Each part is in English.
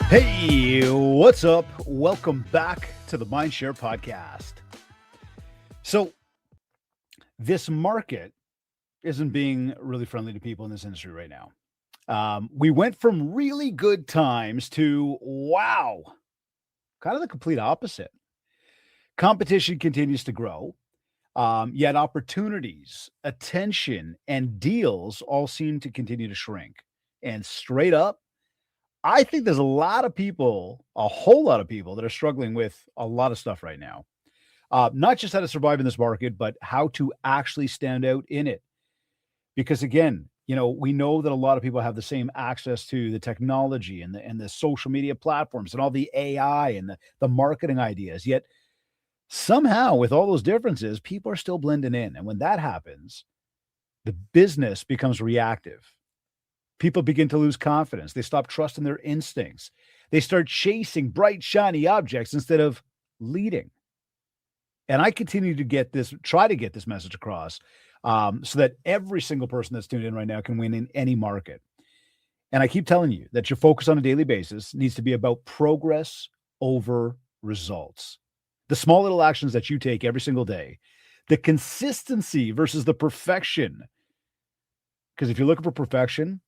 Hey, what's up? Welcome back to the MindShare Podcast. So, this market isn't being really friendly to people in this industry right now. We went from really good times to wow, kind of the complete opposite. Competition continues to grow, yet opportunities, attention, and deals all seem to continue to shrink. And straight up, I think there's a lot of people, a whole lot of people that are struggling with a lot of stuff right now. Not just how to survive in this market, but how to actually stand out in it. Because again, we know that a lot of people have the same access to the technology and the social media platforms and all the AI and the marketing ideas. Yet somehow, with all those differences, people are still blending in. And when that happens, the business becomes reactive. People begin to lose confidence. They stop trusting their instincts. They start chasing bright, shiny objects instead of leading. And I continue to try to get this message across so that every single person that's tuned in right now can win in any market. And I keep telling you that your focus on a daily basis needs to be about progress over results. The small little actions that you take every single day, the consistency versus the perfection. Because if you're looking for perfection,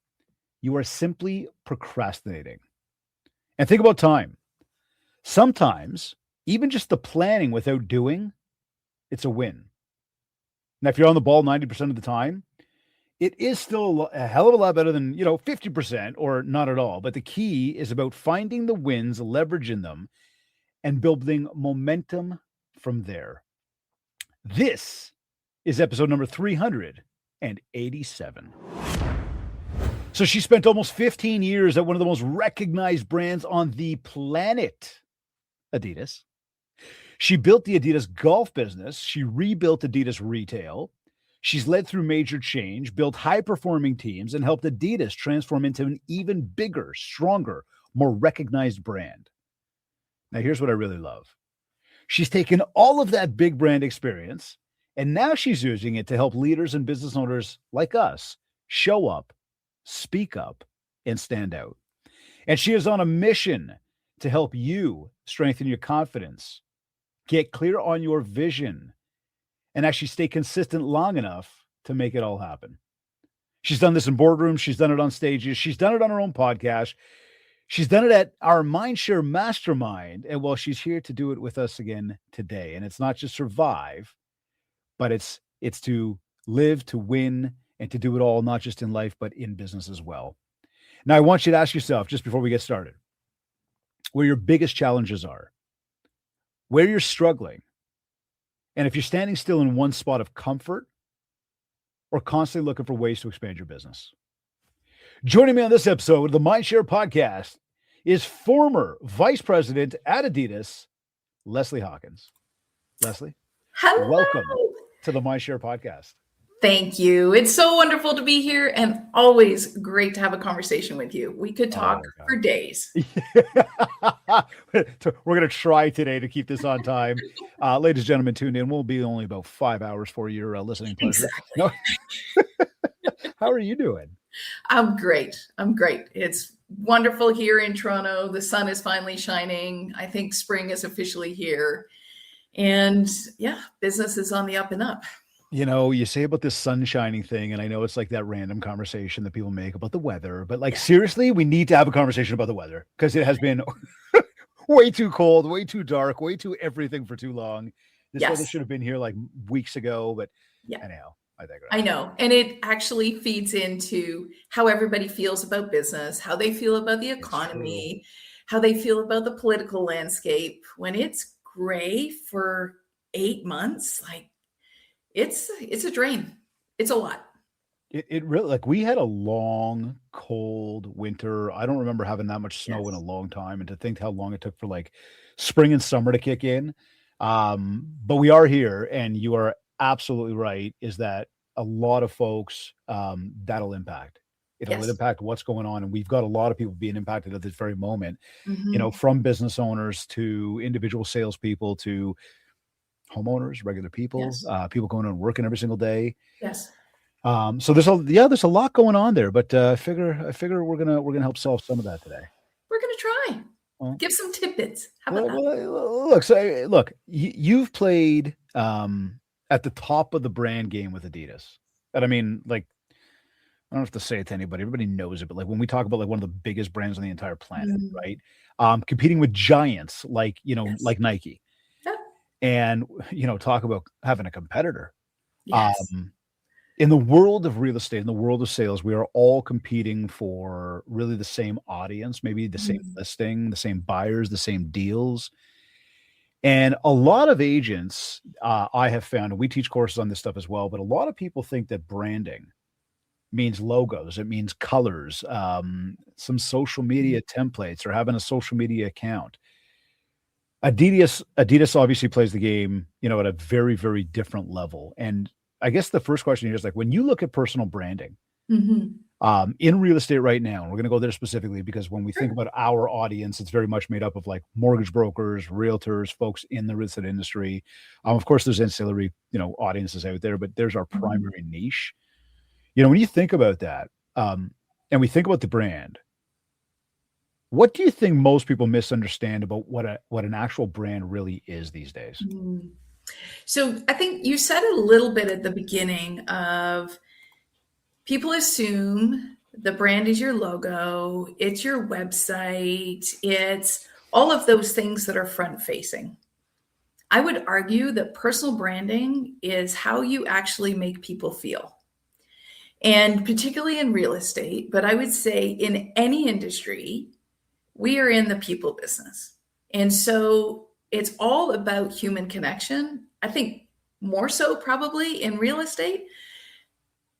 you are simply procrastinating. And think about time. Sometimes, even just the planning without doing, it's a win. Now, if you're on the ball 90% of the time, it is still a hell of a lot better than, 50% or not at all. But the key is about finding the wins, leveraging them, and building momentum from there. This is episode number 387. So she spent almost 15 years at one of the most recognized brands on the planet, Adidas. She built the Adidas golf business. She rebuilt Adidas retail. She's led through major change, built high-performing teams, and helped Adidas transform into an even bigger, stronger, more recognized brand. Now, here's what I really love. She's taken all of that big brand experience, and now she's using it to help leaders and business owners like us show up, speak up, and stand out. And she is on a mission to help you strengthen your confidence, get clear on your vision, and actually stay consistent long enough to make it all happen. She's done this in boardrooms. She's done it on stages. She's done it on her own podcast. She's done it at our MindShare Mastermind. And well, she's here to do it with us again today. And it's not just survive, but it's to live, to win, and to do it all, not just in life, but in business as well. Now, I want you to ask yourself, just before we get started, where your biggest challenges are, where you're struggling, and if you're standing still in one spot of comfort or constantly looking for ways to expand your business. Joining me on this episode of the MindShare Podcast is former Vice President at Adidas, Lesley Hawkins. Lesley, hello. Welcome to the MindShare Podcast. Thank you. It's so wonderful to be here and always great to have a conversation with you. We could talk for days. We're going to try today to keep this on time. Ladies and gentlemen, tune in. We'll be only about 5 hours for your listening pleasure. Exactly. No? How are you doing? I'm great. It's wonderful here in Toronto. The sun is finally shining. I think spring is officially here. And yeah, business is on the up and up. You say about this sun shining thing, and I know it's like that random conversation that people make about the weather, but seriously, we need to have a conversation about the weather because it has been way too cold, way too dark, way too everything for too long. This weather should have been here like weeks ago, but anyhow, I digress. I know. And it actually feeds into how everybody feels about business, how they feel about the economy, how they feel about the political landscape. When it's gray for 8 months, it's a drain. It's a lot. It really, we had a long, cold winter. I don't remember having that much snow in a long time. And to think how long it took for spring and summer to kick in. But we are here, and you are absolutely right, is that a lot of folks that'll impact. It'll impact what's going on. And we've got a lot of people being impacted at this very moment, from business owners to individual salespeople to homeowners, regular people, people going and working every single day. Yes. So there's a lot going on there, but I figure we're gonna help solve some of that today. We're gonna try. Well, Give some tidbits. How about that? look, you've played at the top of the brand game with Adidas. And I mean, like, I don't have to say it to anybody. Everybody knows it. But like when we talk about like one of the biggest brands on the entire planet, Mm, right? Competing with giants like, yes. like Nike. Yeah. And, talk about having a competitor. Yes. Um, in the world of real estate, in the world of sales, we are all competing for really the same audience, maybe the same Mm, listing, the same buyers, the same deals. And a lot of agents, I have found, and we teach courses on this stuff as well, but a lot of people think that branding means logos, it means colors, some social mm, media templates, or having a social media account. Adidas obviously plays the game, at a very, very different level. And I guess the first question here is like, when you look at personal branding, mhm. in real estate right now, and we're going to go there specifically because when we think Sure. about our audience, it's very much made up of like mortgage brokers, realtors, folks in the real estate industry. Of course, there's ancillary, audiences out there, but there's our Mhm. primary niche. When you think about that, and we think about the brand, what do you think most people misunderstand about what an actual brand really is these days? Mm. So I think you said a little bit at the beginning of people assume the brand is your logo, it's your website, it's all of those things that are front facing. I would argue that personal branding is how you actually make people feel. And particularly in real estate, but I would say in any industry, we are in the people business. And so it's all about human connection. I think more so probably in real estate,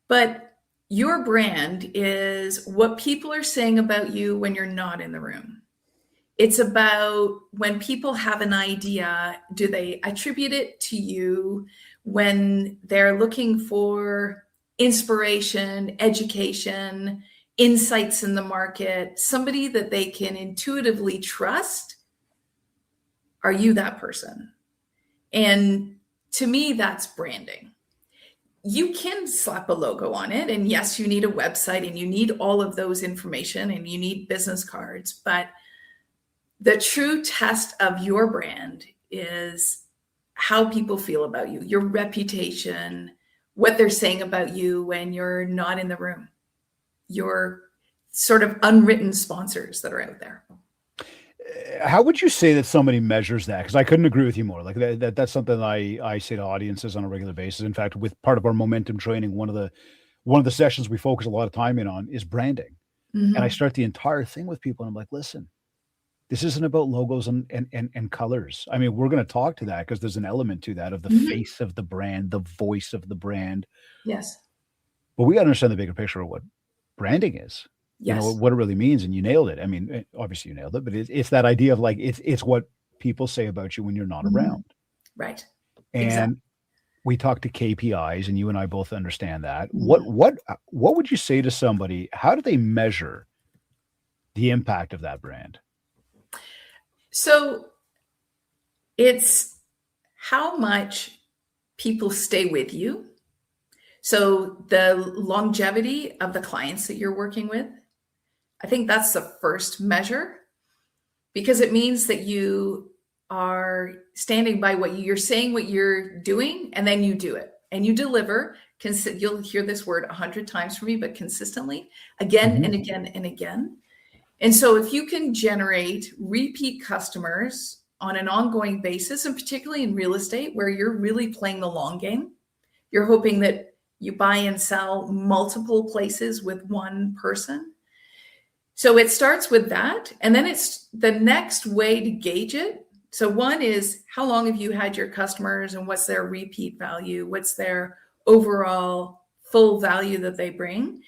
but your brand is what people are saying about you when you're not in the room. It's about when people have an idea, do they attribute it to you when they're looking for inspiration, education, insights in the market, somebody that they can intuitively trust? Are you that person? And to me, that's branding. You can slap a logo on it. And yes, you need a website and you need all of those information and you need business cards. But the true test of your brand is how people feel about you, your reputation, what they're saying about you when you're not in the room, your sort of unwritten sponsors that are out there. How would you say that somebody measures that? Because I couldn't agree with you more. Like that's something I say to audiences on a regular basis. In fact, with part of our momentum training, one of the sessions we focus a lot of time in on is branding. And I Mhm. start the entire thing with people, and I'm like, listen, this isn't about logos and colors. I mean, we're going to talk to that because there's an element to that of the Mhm. face of the brand, the voice of the brand. Yes. But we got to understand the bigger picture of what branding is. Yes. What it really means, and you nailed it. I mean, obviously you nailed it, but it's that idea of like it's what people say about you when you're not Mhm. around. Right. Exactly. And we talk to KPIs, and you and I both understand that. What Mhm. what what would you say to somebody? How do they measure the impact of that brand? So it's how much people stay with you. So the longevity of the clients that you're working with, I think that's the first measure because it means that you are standing by you're saying, what you're doing, and then you do it and you deliver. You'll hear this word 100 times from me, but consistently, again and Mhm. again and again. And so if you can generate repeat customers on an ongoing basis, and particularly in real estate where you're really playing the long game, you're hoping that you buy and sell multiple places with one person. So it starts with that. And then it's the next way to gauge it. So one is how long have you had your customers and what's their repeat value? What's their overall full value that they bring?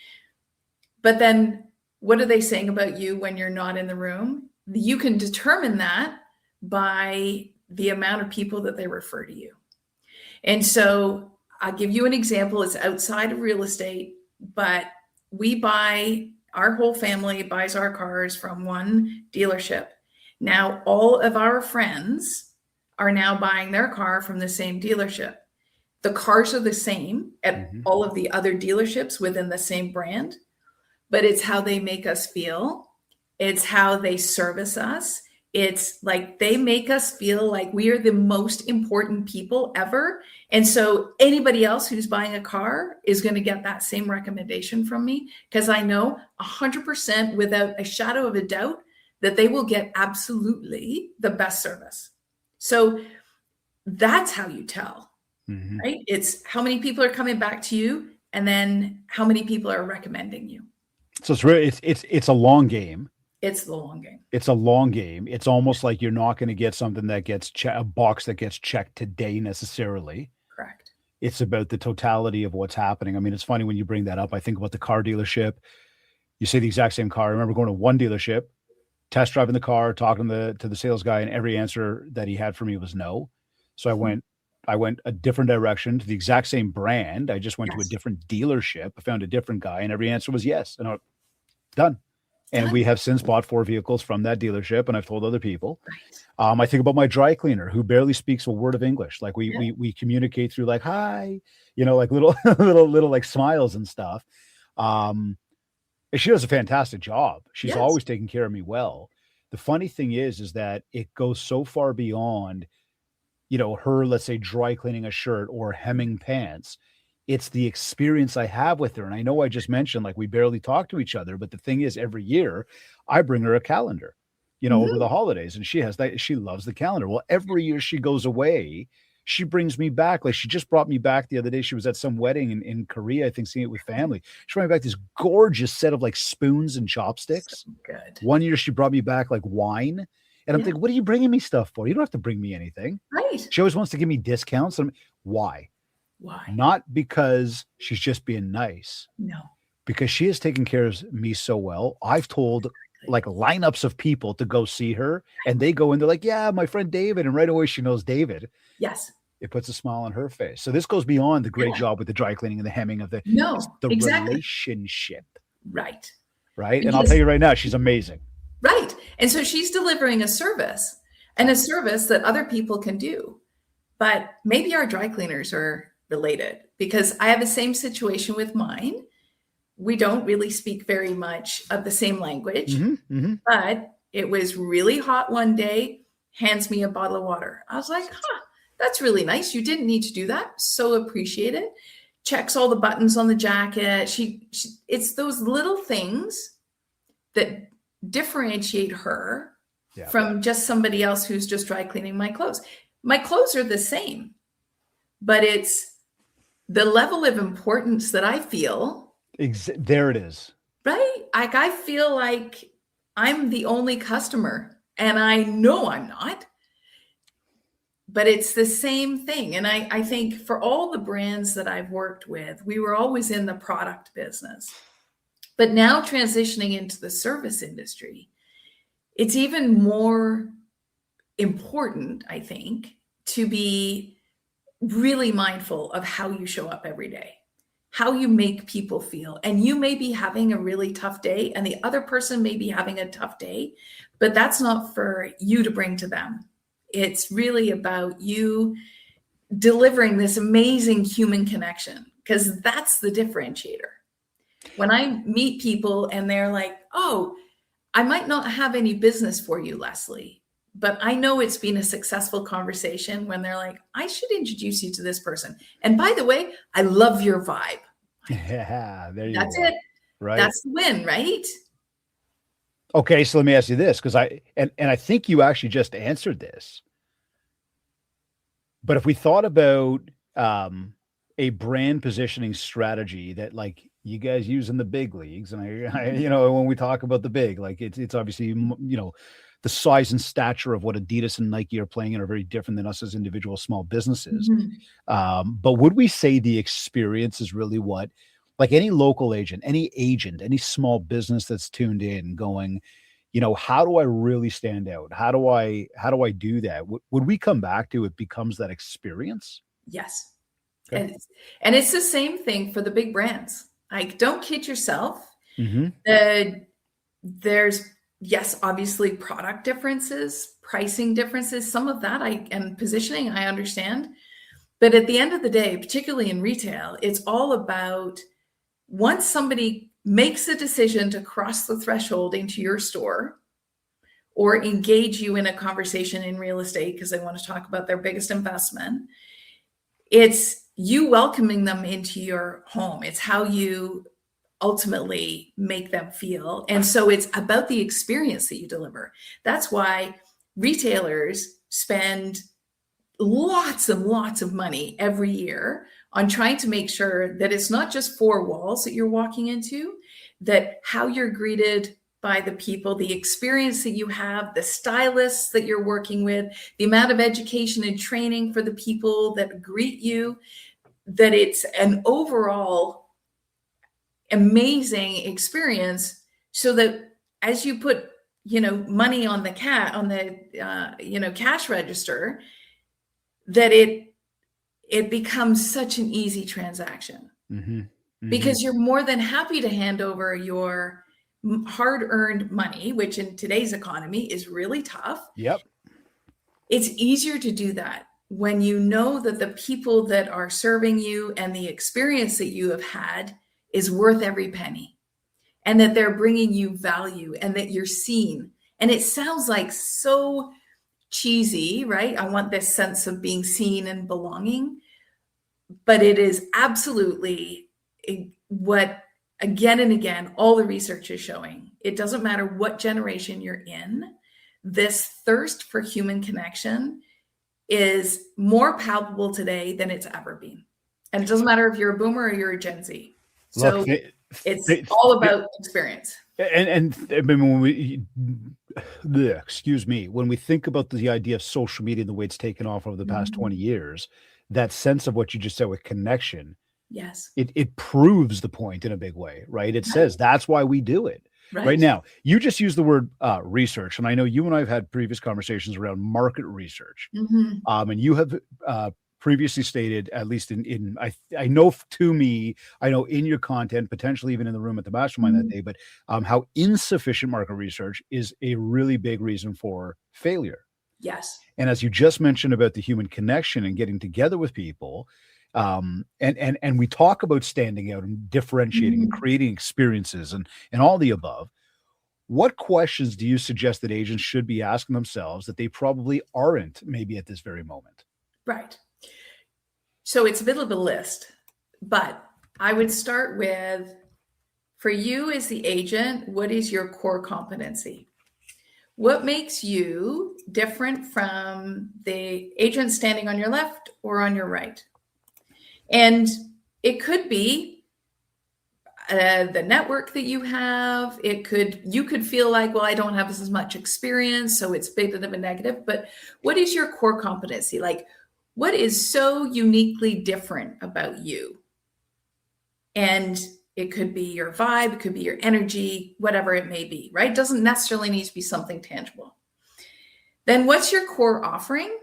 But then what are they saying about you when you're not in the room? You can determine that by the amount of people that they refer to you. And so I'll give you an example. It's outside of real estate, but our whole family buys our cars from one dealership. Now, all of our friends are now buying their car from the same dealership. The cars are the same at Mhm. all of the other dealerships within the same brand, but it's how they make us feel. It's how they service us. It's like they make us feel like we are the most important people ever. And so anybody else who's buying a car is going to get that same recommendation from me, because I know 100% without a shadow of a doubt that they will get absolutely the best service. So that's how you tell, right? It's how many people are coming back to you, and then how many people are recommending you. So it's really, it's a long game. It's the long game. It's a long game. It's almost like you're not going to get something that gets a box that gets checked today necessarily. Correct. It's about the totality of what's happening. I mean, it's funny when you bring that up. I think about the car dealership. You say the exact same car. I remember going to one dealership, test driving the car, talking to the sales guy, and every answer that he had for me was no. So I went a different direction to the exact same brand. I just went to a different dealership. I found a different guy, and every answer was yes. And I'm done. And we have since bought 4 vehicles from that dealership, and I've told other people. Right. I think about my dry cleaner who barely speaks a word of English. Like we communicate through like, hi, like little like smiles and stuff. And she does a fantastic job. She's always taking care of me well. The funny thing is that it goes so far beyond, her, let's say, dry cleaning a shirt or hemming pants. It's the experience I have with her. And I know I just mentioned, like, we barely talk to each other, but the thing is, every year I bring her a calendar, over the holidays, and she loves the calendar. Well, every year she goes away, she brings me back. Like, she just brought me back the other day. She was at some wedding in Korea, I think, seeing it with family. She brought me back this gorgeous set of like spoons and chopsticks. So good. One year she brought me back like wine. And I'm thinking, what are you bringing me stuff for? You don't have to bring me anything. Right. She always wants to give me discounts. Why? Why? Not because she's just being nice. No. Because she has taken care of me so well. I've told like lineups of people to go see her, and they go in, they're like, yeah, my friend David. And right away she knows David. Yes. It puts a smile on her face. So this goes beyond the great job with the dry cleaning and the hemming of the relationship. Right. Right. And I'll tell you right now, she's amazing. Right. And so she's delivering a service, and a service that other people can do. But maybe our dry cleaners are related, because I have the same situation with mine. We don't really speak very much of the same language, but it was really hot one day, hands me a bottle of water. I was like, that's really nice. You didn't need to do that. So appreciate it. Checks all the buttons on the jacket. It's those little things that differentiate her from just somebody else who's just dry cleaning my clothes. My clothes are the same, but it's the level of importance that I feel. There it is. Right? Like, I feel like I'm the only customer, and I know I'm not, but it's the same thing. And I think for all the brands that I've worked with, we were always in the product business, but now transitioning into the service industry, it's even more important, I think, to be really mindful of how you show up every day, how you make people feel. And you may be having a really tough day, and the other person may be having a tough day, but that's not for you to bring to them. It's really about you delivering this amazing human connection, because that's the differentiator. When I meet people and they're like, oh, I might not have any business for you, Lesley, but I know it's been a successful conversation, when they're like, I should introduce you to this person. And by the way, I love your vibe. Yeah, there you That's go. it. Right. That's the win, right? Okay, so let me ask you this, because I think you actually just answered this. But if we thought about a brand positioning strategy that, like, you guys use in the big leagues, and I when we talk about the big, like, it's obviously, the size and stature of what Adidas and Nike are playing in are very different than us as individual small businesses. But would we say the experience is really what, like, any local agent, any small business that's tuned in going, how do I really stand out? How do I do that? Would we come back to it becomes that experience? Yes. Okay. And it's the same thing for the big brands. Like, don't kid yourself. There's, yes, obviously product differences, pricing differences, some of that and positioning, I understand. But at the end of the day, particularly in retail, it's all about, once somebody makes a decision to cross the threshold into your store or engage you in a conversation in real estate because they want to talk about their biggest investment, it's you welcoming them into your home. It's how you ultimately make them feel. And so it's about the experience that you deliver. That's why retailers spend lots and lots of money every year on trying to make sure that it's not just four walls that you're walking into, that how you're greeted by the people, the experience that you have, the stylists that you're working with, the amount of education and training for the people that greet you, that it's an overall amazing experience, so that as you put, money on the cash register, that it becomes such an easy transaction. Mm-hmm. Mm-hmm. Because you're more than happy to hand over your hard-earned money, which in today's economy is really tough. Yep. It's easier to do that when you know that the people that are serving you and the experience that you have had is worth every penny, and that they're bringing you value and that you're seen. And it sounds like so cheesy, right? I want this sense of being seen and belonging, but it is absolutely what, again and again, all the research is showing. It doesn't matter what generation you're in, this thirst for human connection is more palpable today than it's ever been. And it doesn't matter if you're a boomer or you're a Gen Z. So it's all about experience. And I mean, when we think about the idea of social media and the way it's taken off over the past 20 years, that sense of what you just said with connection, yes, it proves the point in a big way, right? It says that's why we do it. Right now, you just use the word research, and I know you and I have had previous conversations around market research, and you have previously stated, at least I know to me, I know in your content, potentially even in the room at the mastermind that day, but how insufficient market research is a really big reason for failure. Yes. And as you just mentioned about the human connection and getting together with people, and we talk about standing out and differentiating and creating experiences and all the above. What questions do you suggest that agents should be asking themselves that they probably aren't maybe at this very moment? Right. So it's a bit of a list, but I would start with, for you as the agent, what is your core competency? What makes you different from the agent standing on your left or on your right? And it could be the network that you have. You could feel like, well, I don't have as much experience, so it's a bit of a negative. But what is your core competency? Like, what is so uniquely different about you? And it could be your vibe, it could be your energy, whatever it may be, right? It doesn't necessarily need to be something tangible. Then what's your core offering?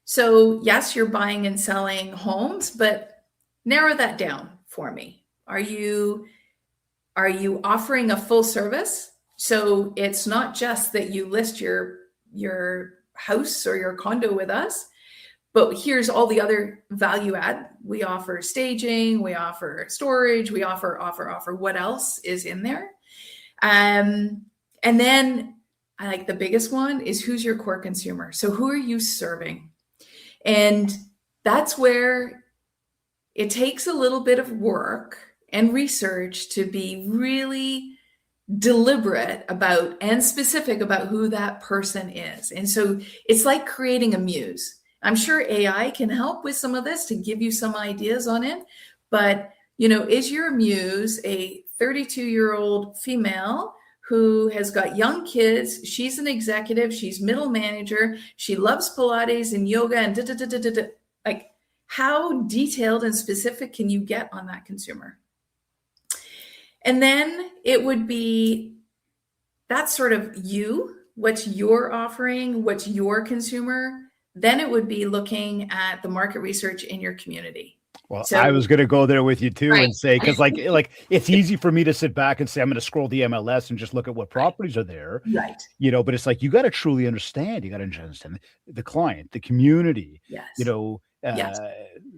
So yes, you're buying and selling homes, but narrow that down for me. Are you offering a full service? So it's not just that you list your house or your condo with us, but here's all the other value add. We offer staging, we offer storage, we offer. What else is in there? And then I like the biggest one is, who's your core consumer? So who are you serving? And that's where it takes a little bit of work and research to be really deliberate about and specific about who that person is. And so it's like creating a muse. I'm sure AI can help with some of this to give you some ideas on it. But, is your muse a 32-year-old female who has got young kids? She's an executive. She's middle manager. She loves Pilates and yoga and like, how detailed and specific can you get on that consumer? And then it would be, that's sort of you. What's your offering? What's your consumer? Then it would be looking at the market research in your community. Well, so, I was going to go there with you too, right, and say, because like it's easy for me to sit back and say, I'm going to scroll the MLS and just look at what properties are there. Right. But it's like, you got to truly understand. You got to understand the client, the community, yes, yes,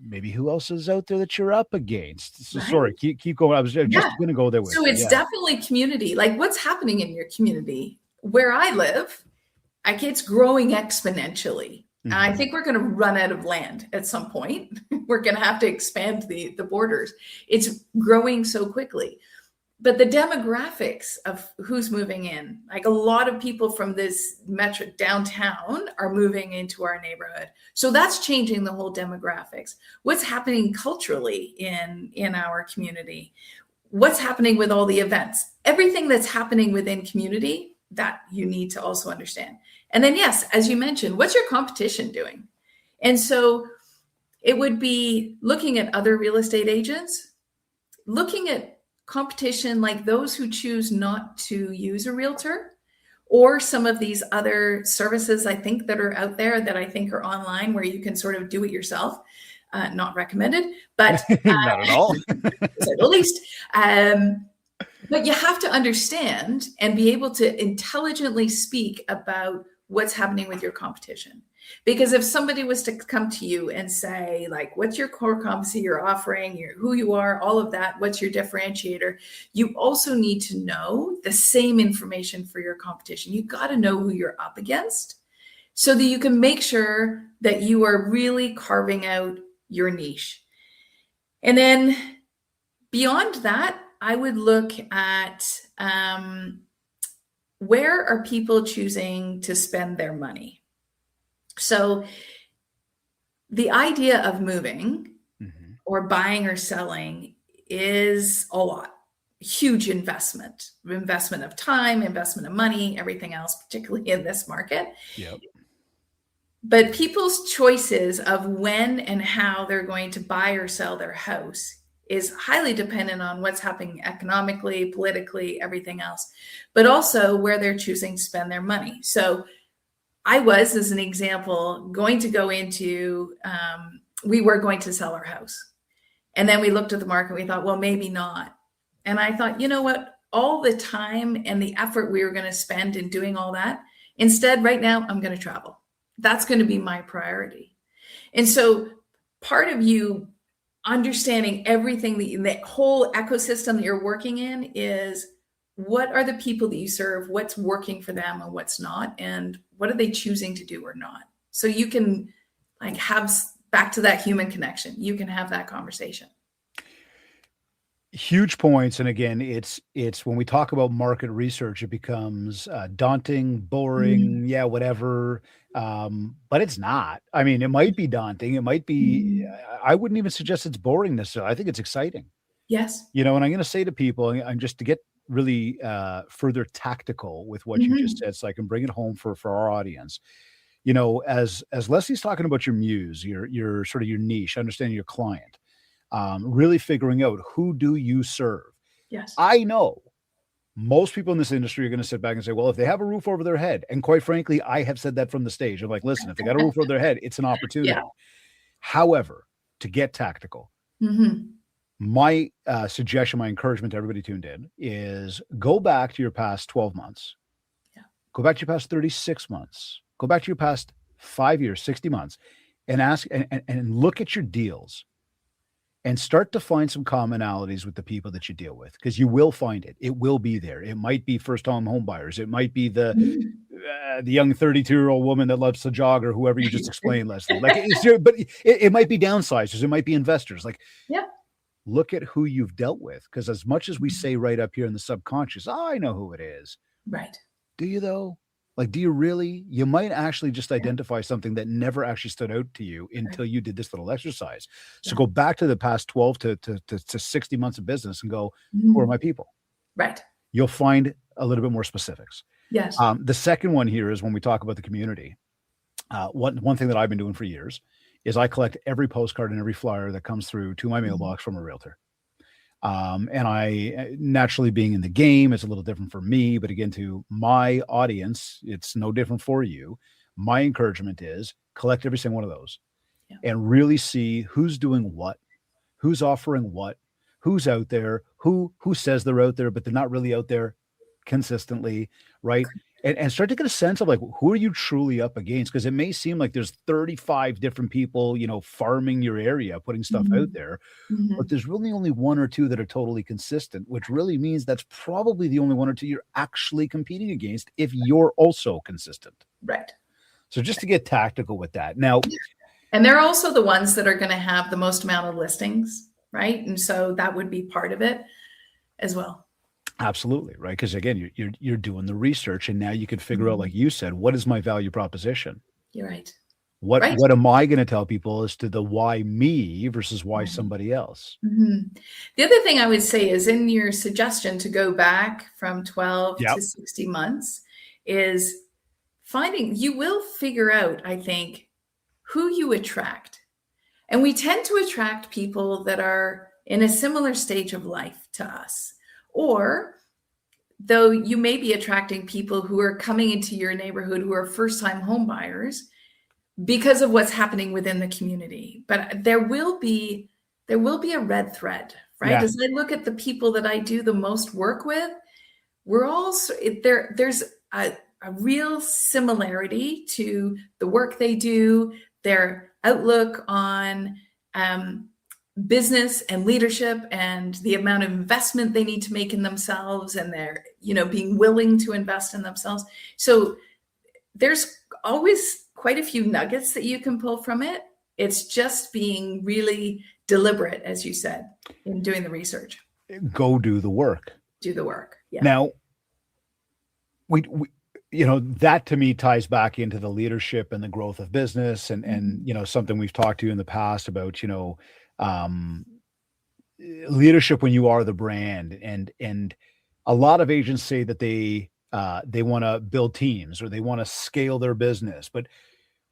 maybe who else is out there that you're up against? So Right. sorry, keep going. I was just going to go there with So you. it's definitely community. Like what's happening in your community? Where I live, like it's growing exponentially. And I think we're going to run out of land at some point. We're going to have to expand the borders. It's growing so quickly. But the demographics of who's moving in, like a lot of people from this metro downtown are moving into our neighborhood. So that's changing the whole demographics. What's happening culturally in our community? What's happening with all the events? Everything that's happening within community that you need to also understand. And then, yes, as you mentioned, what's your competition doing? And so it would be looking at other real estate agents, looking at competition like those who choose not to use a realtor, or some of these other services I think that are out there that I think are online where you can sort of do it yourself. Not recommended, but not at all. At least. But you have to understand and be able to intelligently speak about what's happening with your competition. Because if somebody was to come to you and say, like, what's your core competency you're offering, who you are, all of that, what's your differentiator, you also need to know the same information for your competition. You got to know who you're up against so that you can make sure that you are really carving out your niche. And then beyond that, I would look at where are people choosing to spend their money? So the idea of moving or buying or selling is a lot, huge investment of time, investment of money, everything else, particularly in this market. Yep. But people's choices of when and how they're going to buy or sell their house is highly dependent on what's happening economically, politically, everything else, but also where they're choosing to spend their money. So I was, as an example, going to go into, we were going to sell our house. And then we looked at the market, we thought, well, maybe not. And I thought, you know what, all the time and the effort we were going to spend in doing all that, instead, right now, I'm going to travel. That's going to be my priority. And so part of you understanding everything, the whole ecosystem that you're working in is, what are the people that you serve, what's working for them and what's not, and what are they choosing to do or not? So you can like have back to that human connection. You can have that conversation. Huge points. And again, it's when we talk about market research, it becomes daunting, boring, whatever. But it's not. I mean, it might be daunting. It might be, I wouldn't even suggest it's boring necessarily. I think it's exciting. Yes. And I'm going to say to people, and just to get really further tactical with what you just said, so I can bring it home for our audience. As Lesley's talking about your muse, your sort of your niche, understanding your client, really figuring out who do you serve. Yes. I know most people in this industry are going to sit back and say, well, if they have a roof over their head, and quite frankly, I have said that from the stage. I'm like, listen, if they got a roof over their head, it's an opportunity. Yeah. However, to get tactical, my suggestion, my encouragement to everybody tuned in is go back to your past 12 months. Yeah. Go back to your past 36 months. Go back to your past 5 years, 60 months, and ask and look at your deals and start to find some commonalities with the people that you deal with, because you will find it. It will be there. It might be first-time home buyers. It might be the young 32-year-old woman that loves to jog, or whoever you just explained, Lesley. Like, but it might be downsizers. It might be investors. Like, look at who you've dealt with, because as much as we say right up here in the subconscious, I know who it is. Right. Do you though? Like, do you really? You might actually just identify something that never actually stood out to you until you did this little exercise. So go back to the past 12 to 60 months of business and go, who are my people? Right. You'll find a little bit more specifics. Yes. The second one here is when we talk about the community. One thing that I've been doing for years is I collect every postcard and every flyer that comes through to my mailbox from a realtor. And I, naturally being in the game, it's a little different for me, but again, to my audience, it's no different for you. My encouragement is collect every single one of those and really see who's doing what, who's offering what, who's out there, who says they're out there, but they're not really out there consistently. Right. and start to get a sense of like, who are you truly up against? Because it may seem like there's 35 different people, farming your area, putting stuff out Mhm. there, but Mhm. there's really only one or two that are totally consistent, which really means that's probably the only one or two you're actually competing against if you're also consistent. Right. So just to get tactical with that. Now, And they're also the ones that are going to have the most amount of listings, right? And so that would be part of it as well. absolutely, right? Because again, you're doing the research, and now you can figure out, Mhm. like you said, what is my value proposition? You're right. What Right. what am I going to tell people as to the why me versus why Right. somebody else? Mhm. The other thing I would say is in your suggestion to go back from 12 Yep. to 60 months is you will figure out, I think, who you attract. And we tend to attract people that are in a similar stage of life to us. Or though you may be attracting people who are coming into your neighborhood who are first-time home buyers because of what's happening within the community. But there will be a red thread, right? Yeah. As I look at the people that I do the most work with, we're all there's a real similarity to the work they do, their outlook on business and leadership, and the amount of investment they need to make in themselves, and their being willing to invest in themselves. So there's always quite a few nuggets that you can pull from it. It's just being really deliberate, as you said, in doing the research. Go do the work. Do the work. Yeah. Now, we that to me ties back into the leadership and the growth of business, and something we've talked to in the past about um, leadership when you are the brand, and a lot of agents say that they want to build teams or they want to scale their business, but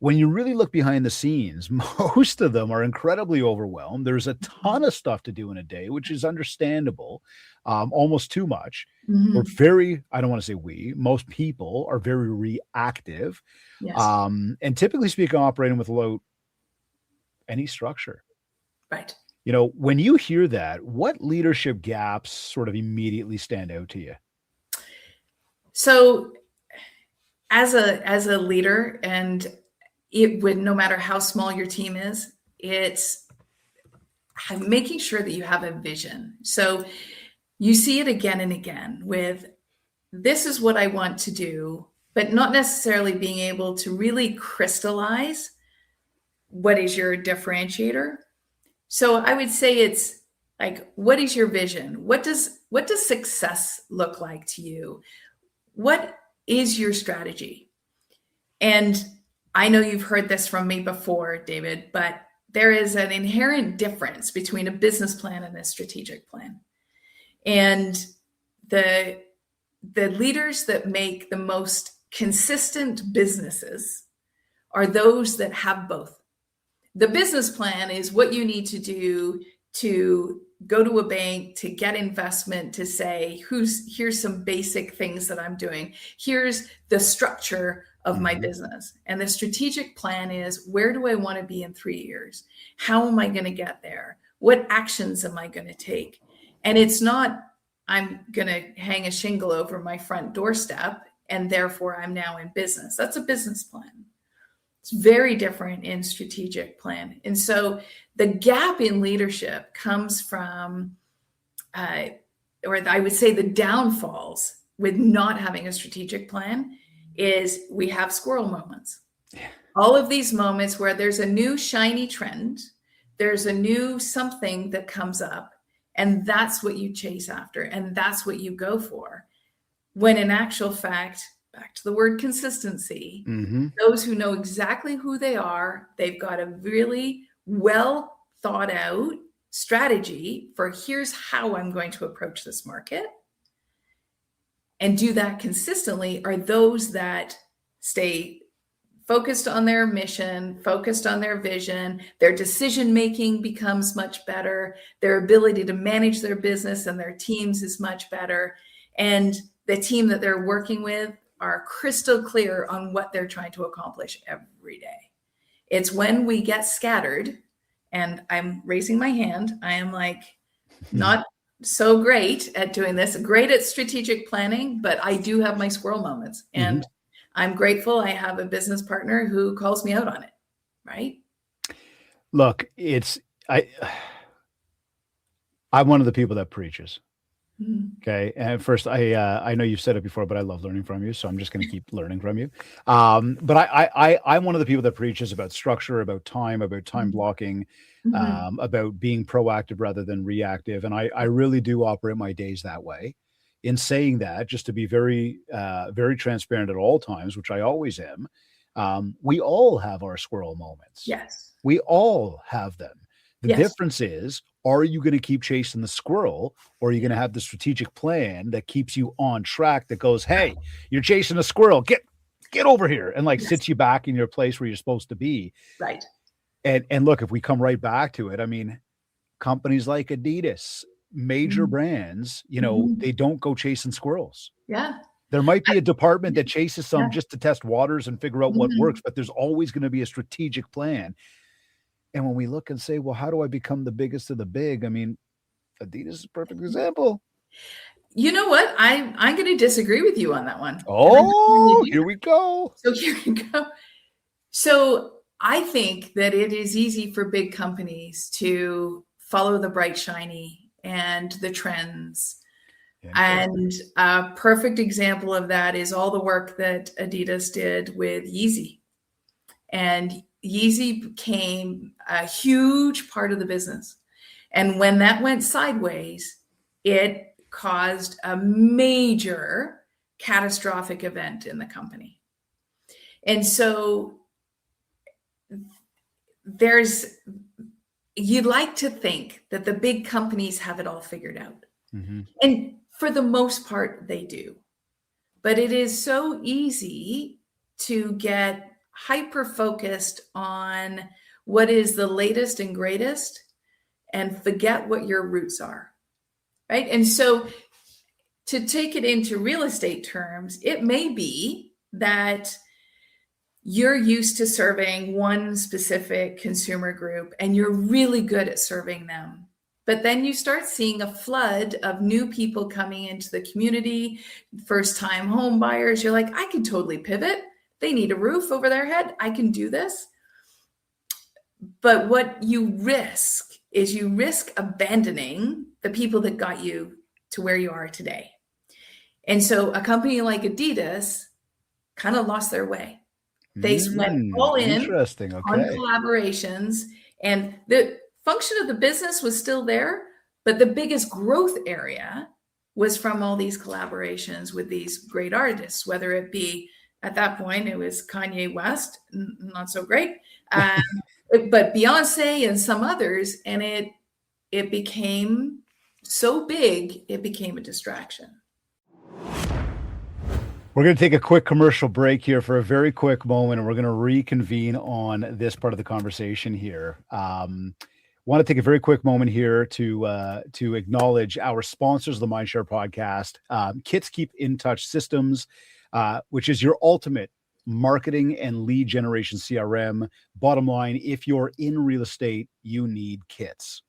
when you really look behind the scenes, most of them are incredibly overwhelmed. There's a ton of stuff to do in a day, which is understandable, almost too much. We're Mhm. I don't want to say most people are very reactive, Yes. and typically speaking, operating without any structure. Right. When you hear that, what leadership gaps sort of immediately stand out to you? So as a leader, and it would, no matter how small your team is, it's making sure that you have a vision. So you see it again and again with, this is what I want to do, but not necessarily being able to really crystallize what is your differentiator. So I would say it's like, what is your vision? What does success look like to you? What is your strategy? And I know you've heard this from me before, David, but there is an inherent difference between a business plan and a strategic plan. And the leaders that make the most consistent businesses are those that have both. The business plan is what you need to do to go to a bank, to get investment, to say, here's some basic things that I'm doing. Here's the structure of my business. And the strategic plan is, where do I want to be in 3 years? How am I going to get there? What actions am I going to take? And it's not, I'm going to hang a shingle over my front doorstep and therefore I'm now in business. That's a business plan. It's very different in strategic plan. And so the gap in leadership comes from, or I would say the downfalls with not having a strategic plan is we have squirrel moments. Yeah. All of these moments where there's a new shiny trend, there's a new something that comes up, and that's what you chase after, and that's what you go for. When in actual fact, back to the word consistency, those who know exactly who they are, they've got a really well thought out strategy for, here's how I'm going to approach this market, and do that consistently, are those that stay focused on their mission, focused on their vision. Their decision making becomes much better. Their ability to manage their business and their teams is much better. And the team that they're working with are crystal clear on what they're trying to accomplish every day. It's when we get scattered, and I'm raising my hand, I am like, not so great at doing this, great at strategic planning, but I do have my squirrel moments. And I'm grateful I have a business partner who calls me out on it, right? Look, I'm one of the people that preaches. Okay. And first, I know you've said it before, but I love learning from you, so I'm just going to keep learning from you. But I'm one of the people that preaches about structure, about time blocking, about being proactive rather than reactive. And I really do operate my days that way. In saying that, just to be very, very transparent at all times, which I always am, we all have our squirrel moments. Yes. We all have them. The Yes. difference is, are you going to keep chasing the squirrel, or are you going to have the strategic plan that keeps you on track, that goes, hey, you're chasing a squirrel, get over here, and like sits you back in your place where you're supposed to be. Right. And look, if we come right back to it, I mean, companies like Adidas, major brands, they don't go chasing squirrels. Yeah. There might be a department that chases some just to test waters and figure out what works, but there's always going to be a strategic plan. And when we look and say, well, how do I become the biggest of the big? I mean, Adidas is a perfect example. You know what? I'm going to disagree with you on that one. Oh, here we go. So here we go. So I think that it is easy for big companies to follow the bright, shiny and the trends. And a perfect example of that is all the work that Adidas did with Yeezy. And Yeezy became a huge part of the business. And when that went sideways, it caused a major catastrophic event in the company. And so you'd like to think that the big companies have it all figured out. And for the most part, they do. But it is so easy to get hyper-focused on what is the latest and greatest and forget what your roots are, right? And so to take it into real estate terms, it may be that you're used to serving one specific consumer group and you're really good at serving them. But then you start seeing a flood of new people coming into the community, first-time home buyers. You're like, I could totally pivot. They need a roof over their head. I can do this. But what you risk is you risk abandoning the people that got you to where you are today. And so a company like Adidas kind of lost their way. They went all in on collaborations, and the function of the business was still there, but the biggest growth area was from all these collaborations with these great artists, whether it be at that point, it was Kanye West, not so great, but Beyonce and some others, and it became so big, it became a distraction. We're going to take a quick commercial break here for a very quick moment, and we're going to reconvene on this part of the conversation here. Want to take a very quick moment here to acknowledge our sponsors of the MindShare podcast, Kits Keep in Touch Systems, which is your ultimate marketing and lead generation CRM. Bottom line, if you're in real estate, you need Kits.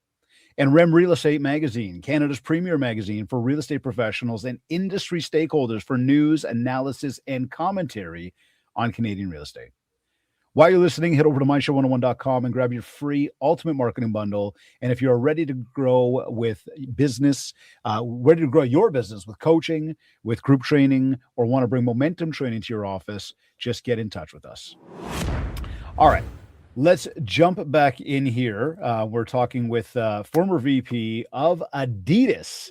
And REM Real Estate Magazine, Canada's premier magazine for real estate professionals and industry stakeholders for news, analysis, and commentary on Canadian real estate. While you're listening, head over to mindshare101.com and grab your free ultimate marketing bundle. And if you're ready to grow with business, ready to grow your business with coaching, with group training, or want to bring momentum training to your office, just get in touch with us. All right, let's jump back in here. We're talking with former VP of Adidas,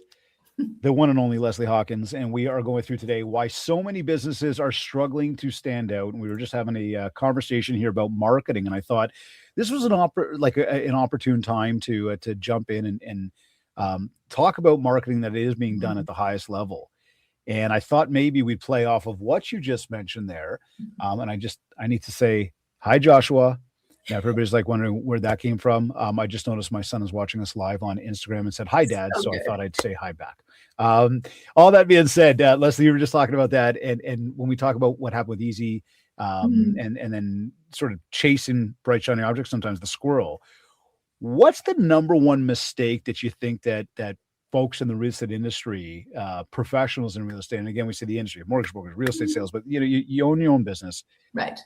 the one and only Lesley Hawkins, and we are going through today why so many businesses are struggling to stand out. And we were just having a conversation here about marketing, and I thought this was an opportune time to jump in and talk about marketing that is being done at the highest level. And I thought maybe we'd play off of what you just mentioned there. And I need to say hi, Joshua. Yeah, everybody's like wondering where that came from. I just noticed my son is watching us live on Instagram and said, hi, Dad. So I thought I'd say hi back. All that being said, Lesley, you were just talking about that. And when we talk about what happened with Yeezy and then sort of chasing bright, shiny objects, sometimes the squirrel, what's the number one mistake that you think that folks in the real estate industry, professionals in real estate, and again, we say the industry, mortgage brokers, real estate sales, but you own your own business. Right.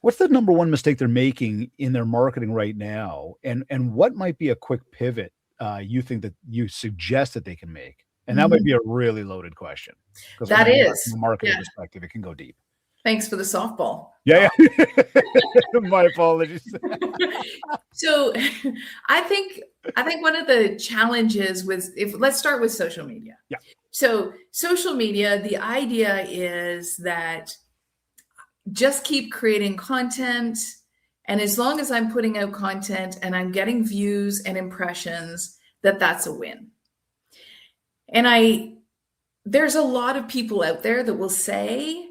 What's the number one mistake they're making in their marketing right now? And what might be a quick pivot you think that you suggest that they can make? And that might be a really loaded question. That is. From a marketing perspective, it can go deep. Thanks for the softball. Yeah. My apologies. So I think one of the challenges let's start with social media. Yeah. So social media, the idea is that just keep creating content. And as long as I'm putting out content and I'm getting views and impressions, that's a win. And there's a lot of people out there that will say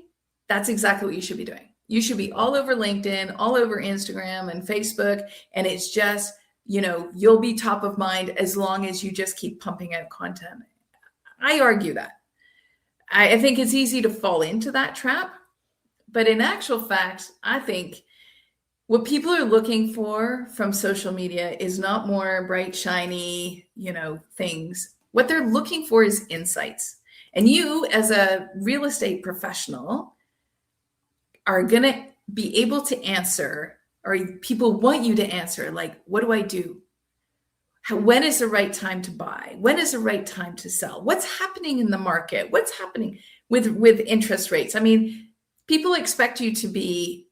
that's exactly what you should be doing. You should be all over LinkedIn, all over Instagram and Facebook. And it's just, you'll be top of mind as long as you just keep pumping out content. I argue that. I think it's easy to fall into that trap. But in actual fact, I think what people are looking for from social media is not more bright, shiny, things. What they're looking for is insights. And you, as a real estate professional, are going to be able to answer, or people want you to answer, like, what do I do? When is the right time to buy? When is the right time to sell? What's happening in the market? What's happening with interest rates? I mean, people expect you to be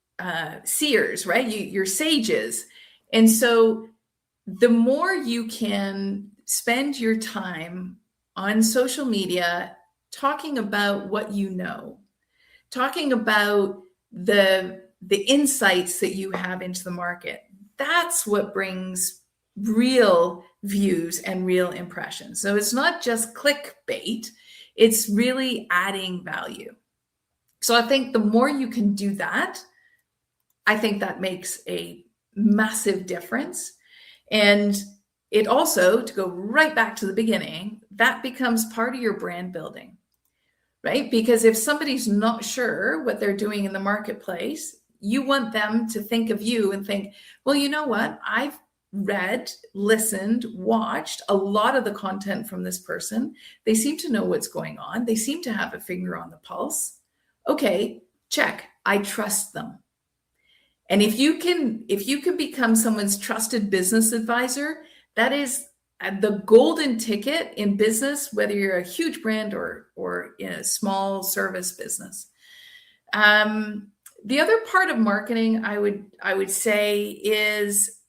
seers, right? You're sages. And so the more you can spend your time on social media talking about what you know, talking about the insights that you have into the market, that's what brings real views and real impressions. So it's not just clickbait, it's really adding value. So I think the more you can do that, I think that makes a massive difference. And it also, to go right back to the beginning, that becomes part of your brand building, right? Because if somebody's not sure what they're doing in the marketplace, you want them to think of you and think, well, you know what? I've read, listened, watched a lot of the content from this person. They seem to know what's going on. They seem to have a finger on the pulse. Okay, check. I trust them. And if you can become someone's trusted business advisor, that is the golden ticket in business, whether you're a huge brand or in a small service business. The other part of marketing, I would say, is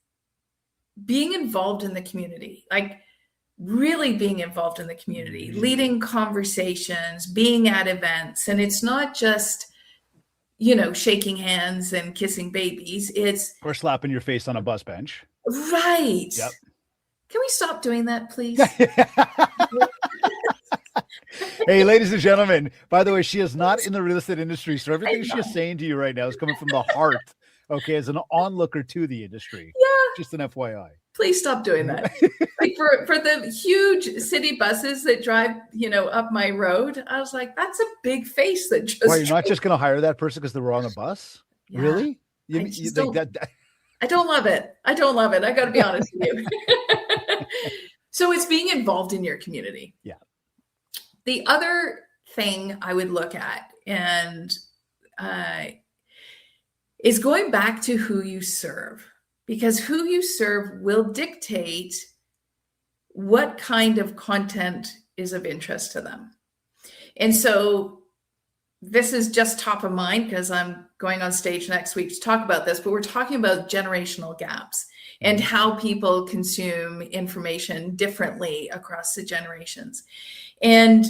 being involved in the community, like really being involved in the community, leading conversations, being at events. And it's not just, shaking hands and kissing babies. Or slapping your face on a bus bench. Right. Yep. Can we stop doing that, please? Hey, ladies and gentlemen, by the way, she is not in the real estate industry. So everything she's saying to you right now is coming from the heart. Okay. As an onlooker to the industry. Yeah. Just an FYI. Please stop doing that. Like for the huge city buses that drive, up my road, I was like, that's a big face that just. Why, you're not just going to hire that person because they were on a bus? Yeah. Really? I don't love it. I got to be honest with you. So it's being involved in your community. Yeah. The other thing I would look at is going back to who you serve, because who you serve will dictate what kind of content is of interest to them. And so this is just top of mind because I'm going on stage next week to talk about this, but we're talking about generational gaps and how people consume information differently across the generations. And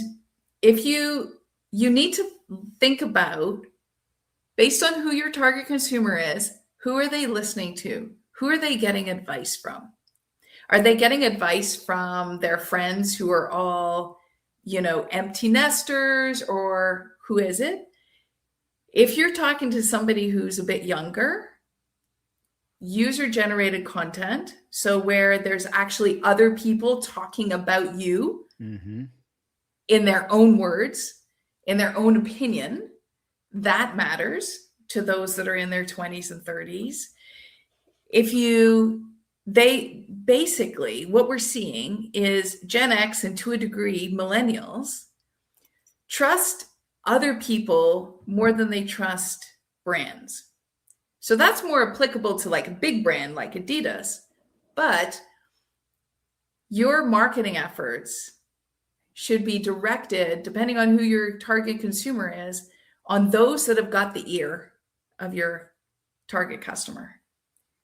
if you need to think about, based on who your target consumer is, who are they listening to? Who are they getting advice from? Are they getting advice from their friends who are all, empty nesters, or who is it? If you're talking to somebody who's a bit younger, user-generated content, so where there's actually other people talking about you in their own words, in their own opinion, that matters to those that are in their 20s and 30s. If you they basically, what we're seeing is Gen X and to a degree, millennials trust other people more than they trust brands. So that's more applicable to like a big brand like Adidas, but your marketing efforts should be directed, depending on who your target consumer is, on those that have got the ear of your target customer,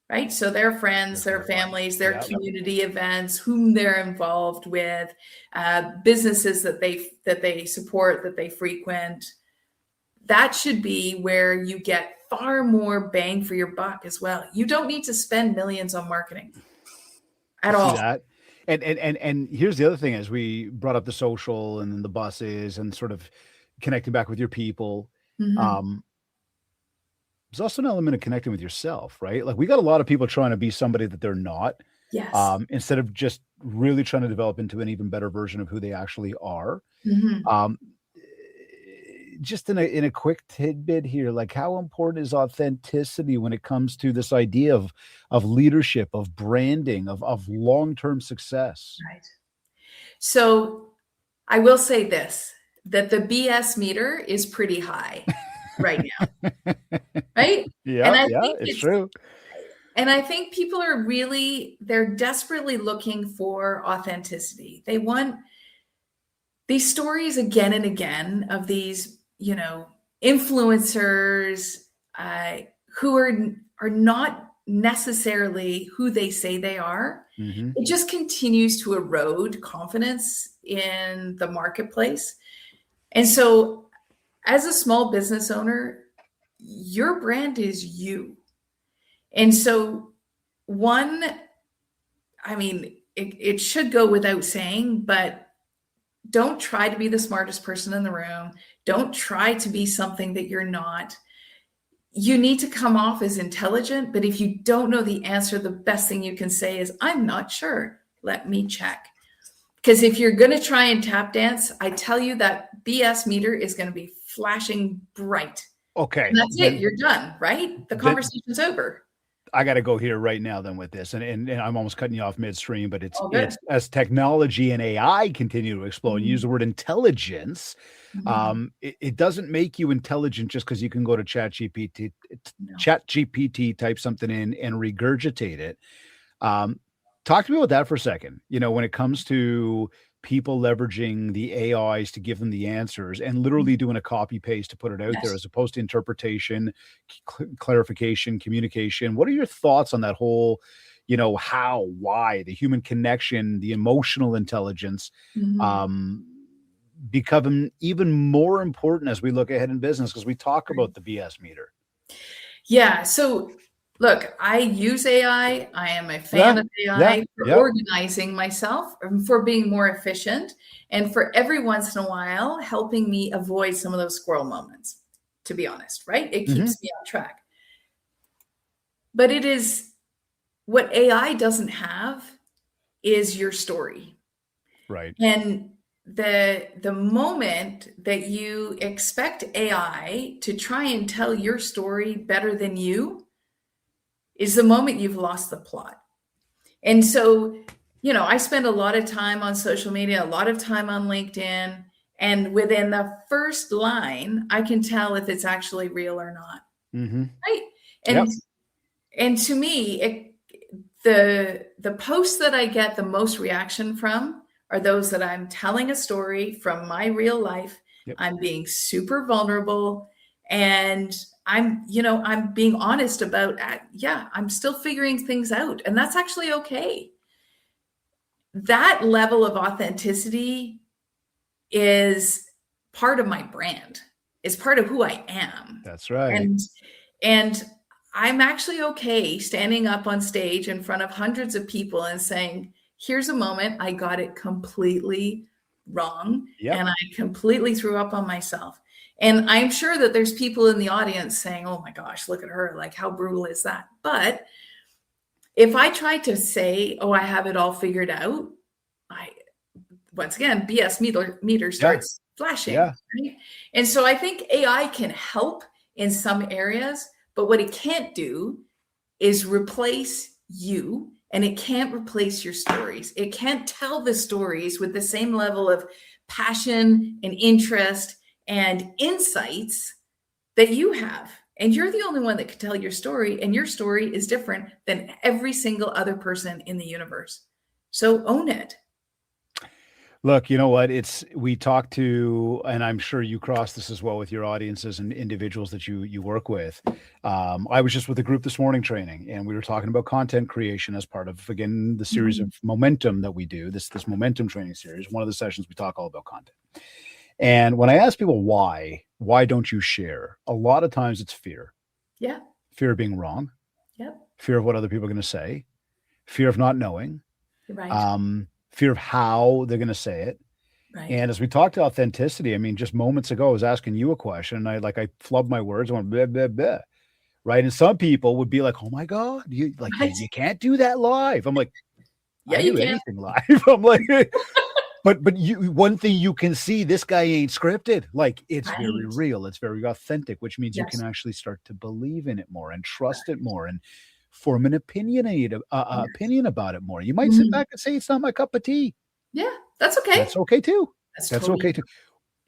right? So their friends, their families, their community events, whom they're involved with, businesses that they support, that they frequent. That should be where you get far more bang for your buck as well. You don't need to spend millions on marketing at all. See that? And here's the other thing, as we brought up the social and then the buses and sort of connecting back with your people. Mhm. There's also an element of connecting with yourself, right? Like we got a lot of people trying to be somebody that they're not, Yes. instead of just really trying to develop into an even better version of who they actually are. Mhm. Just in a quick tidbit here, like how important is authenticity when it comes to this idea of leadership, of branding, of long-term success? Right. So I will say this, that the BS meter is pretty high right now, right? Yeah, And I yeah, think it's true. and I think people are they're desperately looking for authenticity. They want these stories again and again of these, influencers who are not necessarily who they say they are. Mm-hmm. It just continues to erode confidence in the marketplace. And so, as a small business owner, your brand is you. And so, it should go without saying, but don't try to be the smartest person in the room. Don't try to be something that you're not. You need to come off as intelligent, but if you don't know the answer, the best thing you can say is, I'm not sure. Let me check. Because if you're going to try and tap dance, I tell you that BS meter is going to be flashing bright. Okay. And that's it. You're done, right? The conversation's over. I got to go here right now then with this. And I'm almost cutting you off midstream, but it's good. as technology and AI continue to explode, and use the word intelligence. Mhm. It doesn't make you intelligent just because you can go to ChatGPT, type something in and regurgitate it. Talk to me about that for a second. When it comes to people leveraging the AIs to give them the answers and literally doing a copy paste to put it out there, as opposed to interpretation, clarification, communication. What are your thoughts on that whole, how, why, the human connection, the emotional intelligence, become even more important as we look ahead in business, because we talk about the BS meter? Yeah. So look, I use AI. I am a fan of AI for organizing myself, for being more efficient, and for every once in a while helping me avoid some of those squirrel moments, to be honest, right? It keeps me on track. But it is what AI doesn't have is your story. Right. And the moment that you expect AI to try and tell your story better than you is the moment you've lost the plot. And so, I spend a lot of time on social media, a lot of time on LinkedIn, and within the first line, I can tell if it's actually real or not. Right? And to me, the posts that I get the most reaction from are those that I'm telling a story from my real life. I'm being super vulnerable, and I'm being honest about, I'm still figuring things out, and that's actually okay. That level of authenticity is part of my brand, is part of who I am. That's right. And I'm actually okay standing up on stage in front of hundreds of people and saying, here's a moment I got it completely wrong, and I completely threw up on myself. And I'm sure that there's people in the audience saying, oh my gosh, look at her. Like, how brutal is that? But if I tried to say, oh, I have it all figured out, once again, BS meter starts flashing. Right? And so I think AI can help in some areas, but what it can't do is replace you and it can't replace your stories. It can't tell the stories with the same level of passion and interest and insights that you have. And you're the only one that can tell your story, and your story is different than every single other person in the universe. So own it. Look, you know what? We talk to, and I'm sure you cross this as well with your audiences and individuals that you work with. I was just with a group this morning training, and we were talking about content creation as part of, again, the series of momentum that we do, this momentum training series. One of the sessions we talk all about content. And when I ask people why don't you share? A lot of times it's fear. Yeah. Fear of being wrong. Yep. Fear of what other people are going to say. Fear of not knowing. Right. Fear of how they're going to say it. Right. And as we talked to authenticity, I mean, just moments ago, I was asking you a question, and I flubbed my words, I went blah, blah, blah, right? And some people would be like, "Oh my God, you can't do that live." I'm like, yeah, I you do can. anything live. I'm like, but one thing you can see, this guy ain't scripted. Like, it's very real. It's very authentic, which means you can actually start to believe in it more and trust it more and form an opinion about it more. You might sit back and say, it's not my cup of tea. Yeah, that's okay. That's okay too. That's totally okay too.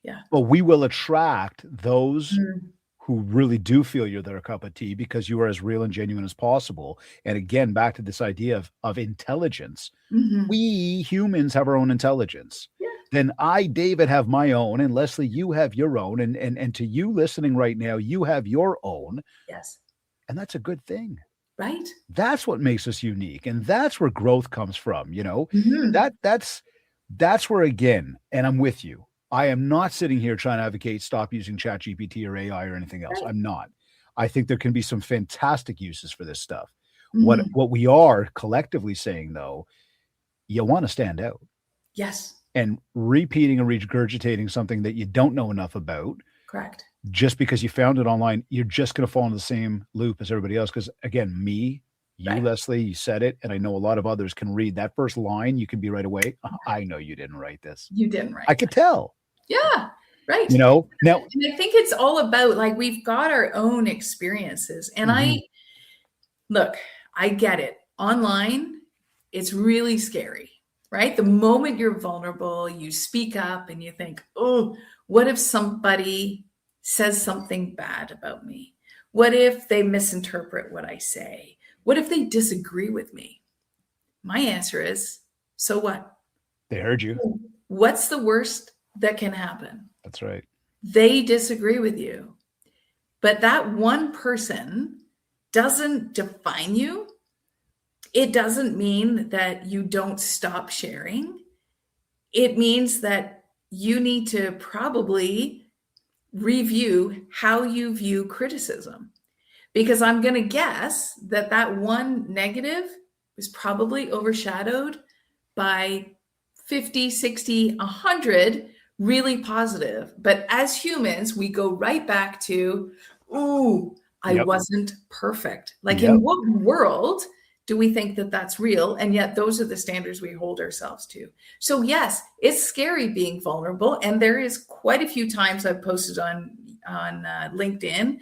Yeah. But we will attract those who really do feel you're their cup of tea because you are as real and genuine as possible. And again, back to this idea of intelligence. We humans have our own intelligence. Yeah. Then I, David, have my own, and Lesley, you have your own. And to you listening right now, you have your own. Yes. And that's a good thing. Right. That's what makes us unique. And that's where growth comes from. That's where, again, and I'm with you. I am not sitting here trying to advocate stop using ChatGPT or AI or anything else. Right. I'm not. I think there can be some fantastic uses for this stuff. What we are collectively saying, though, you want to stand out. Yes. And repeating and regurgitating something that you don't know enough about. Correct. Just because you found it online, you're just going to fall into the same loop as everybody else. Because again, you, right. Lesley, you said it, and I know a lot of others can read that first line. You can be right away, I know you didn't write this. You didn't write I could tell. Yeah, right. Now, and I think it's all about, like, we've got our own experiences. And I get it. Online, it's really scary, right? The moment you're vulnerable, you speak up and you think, oh, what if somebody says something bad about me? What if they misinterpret what I say? What if they disagree with me? My answer is, so what? They heard you. What's the worst that can happen? That's right. They disagree with you. But that one person doesn't define you. It doesn't mean that you don't stop sharing. It means that you need to probably review how you view criticism, because I'm going to guess that one negative is probably overshadowed by 50, 60, 100 really positive. But as humans, we go right back to, I wasn't perfect. Like, in what world do we think that that's real? And yet those are the standards we hold ourselves to. So yes, it's scary being vulnerable. And there is quite a few times I've posted on LinkedIn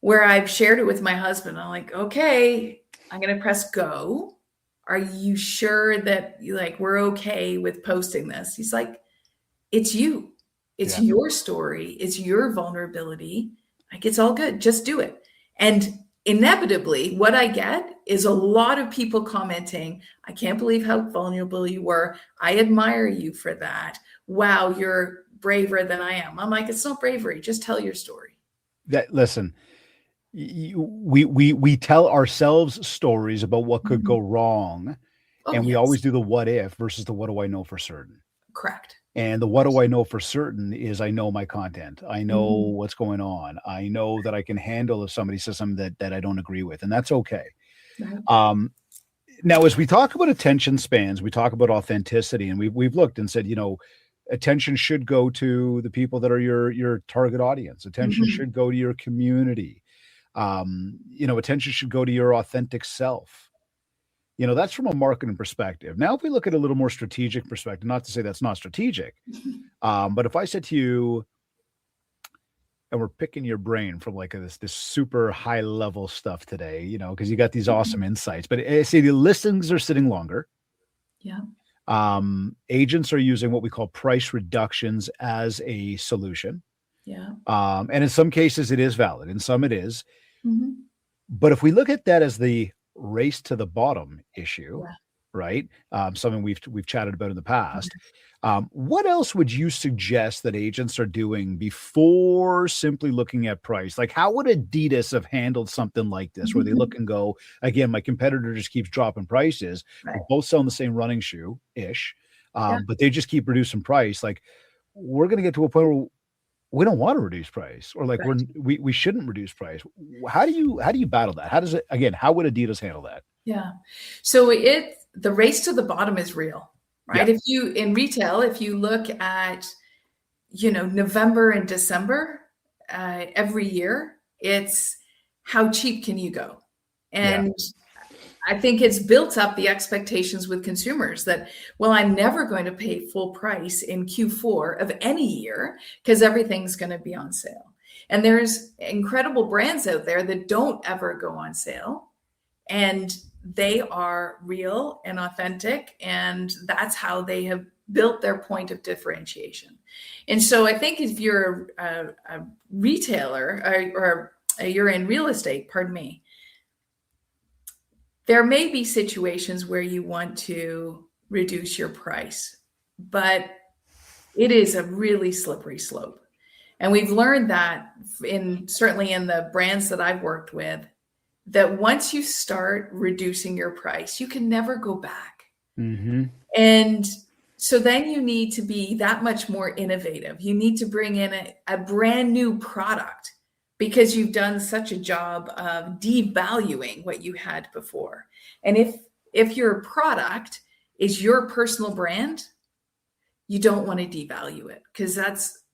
where I've shared it with my husband. I'm like, okay, I'm going to press go. Are you sure that we're okay with posting this? He's like, it's you. It's your story. It's your vulnerability. Like, it's all good. Just do it. And inevitably, what I get is a lot of people commenting, I can't believe how vulnerable you were. I admire you for that. Wow, you're braver than I am. I'm like, it's not bravery. Just tell your story. Listen, we tell ourselves stories about what could go wrong. And we always do the what if versus the what do I know for certain. Correct. And the what do I know for certain is I know my content. I know what's going on. I know that I can handle if somebody says something that I don't agree with, and that's okay. Right. Now, as we talk about attention spans, we talk about authenticity, and we've looked and said, attention should go to the people that are your target audience. Attention should go to your community. Attention should go to your authentic self. That's from a marketing perspective. Now, if we look at a little more strategic perspective, not to say that's not strategic, but if I said to you, and we're picking your brain from like this super high level stuff today, because you got these awesome insights. But see, the listings are sitting longer. Yeah. Agents are using what we call price reductions as a solution. Yeah. And in some cases it is valid, in some it is. Mm-hmm. But if we look at that as the race to the bottom issue, Yeah. right? Something we've chatted about in the past. What else would you suggest that agents are doing before simply looking at price? Like, how would Adidas have handled something like this, where they look and go, again, my competitor just keeps dropping prices. Right. We're both selling the same running shoe ish, Yeah. but they just keep reducing price. Like, we're going to get to a point where we don't want to reduce price, or like Right. we shouldn't reduce price. How do you battle that? How would Adidas handle that? Yeah. So the race to the bottom is real, right? Yeah. If you, in retail, if you look at, November and December, every year, it's how cheap can you go? And I think it's built up the expectations with consumers that, well, I'm never going to pay full price in Q4 of any year because everything's going to be on sale. And there's incredible brands out there that don't ever go on sale. And they are real and authentic. And that's how they have built their point of differentiation. And so I think if you're a retailer or you're in real estate, pardon me, there may be situations where you want to reduce your price, but it is a really slippery slope. And we've learned that certainly in the brands that I've worked with, that once you start reducing your price, you can never go back. Mm-hmm. And so then you need to be that much more innovative. You need to bring in a brand new product, because you've done such a job of devaluing what you had before. And if your product is your personal brand, you don't want to devalue it, because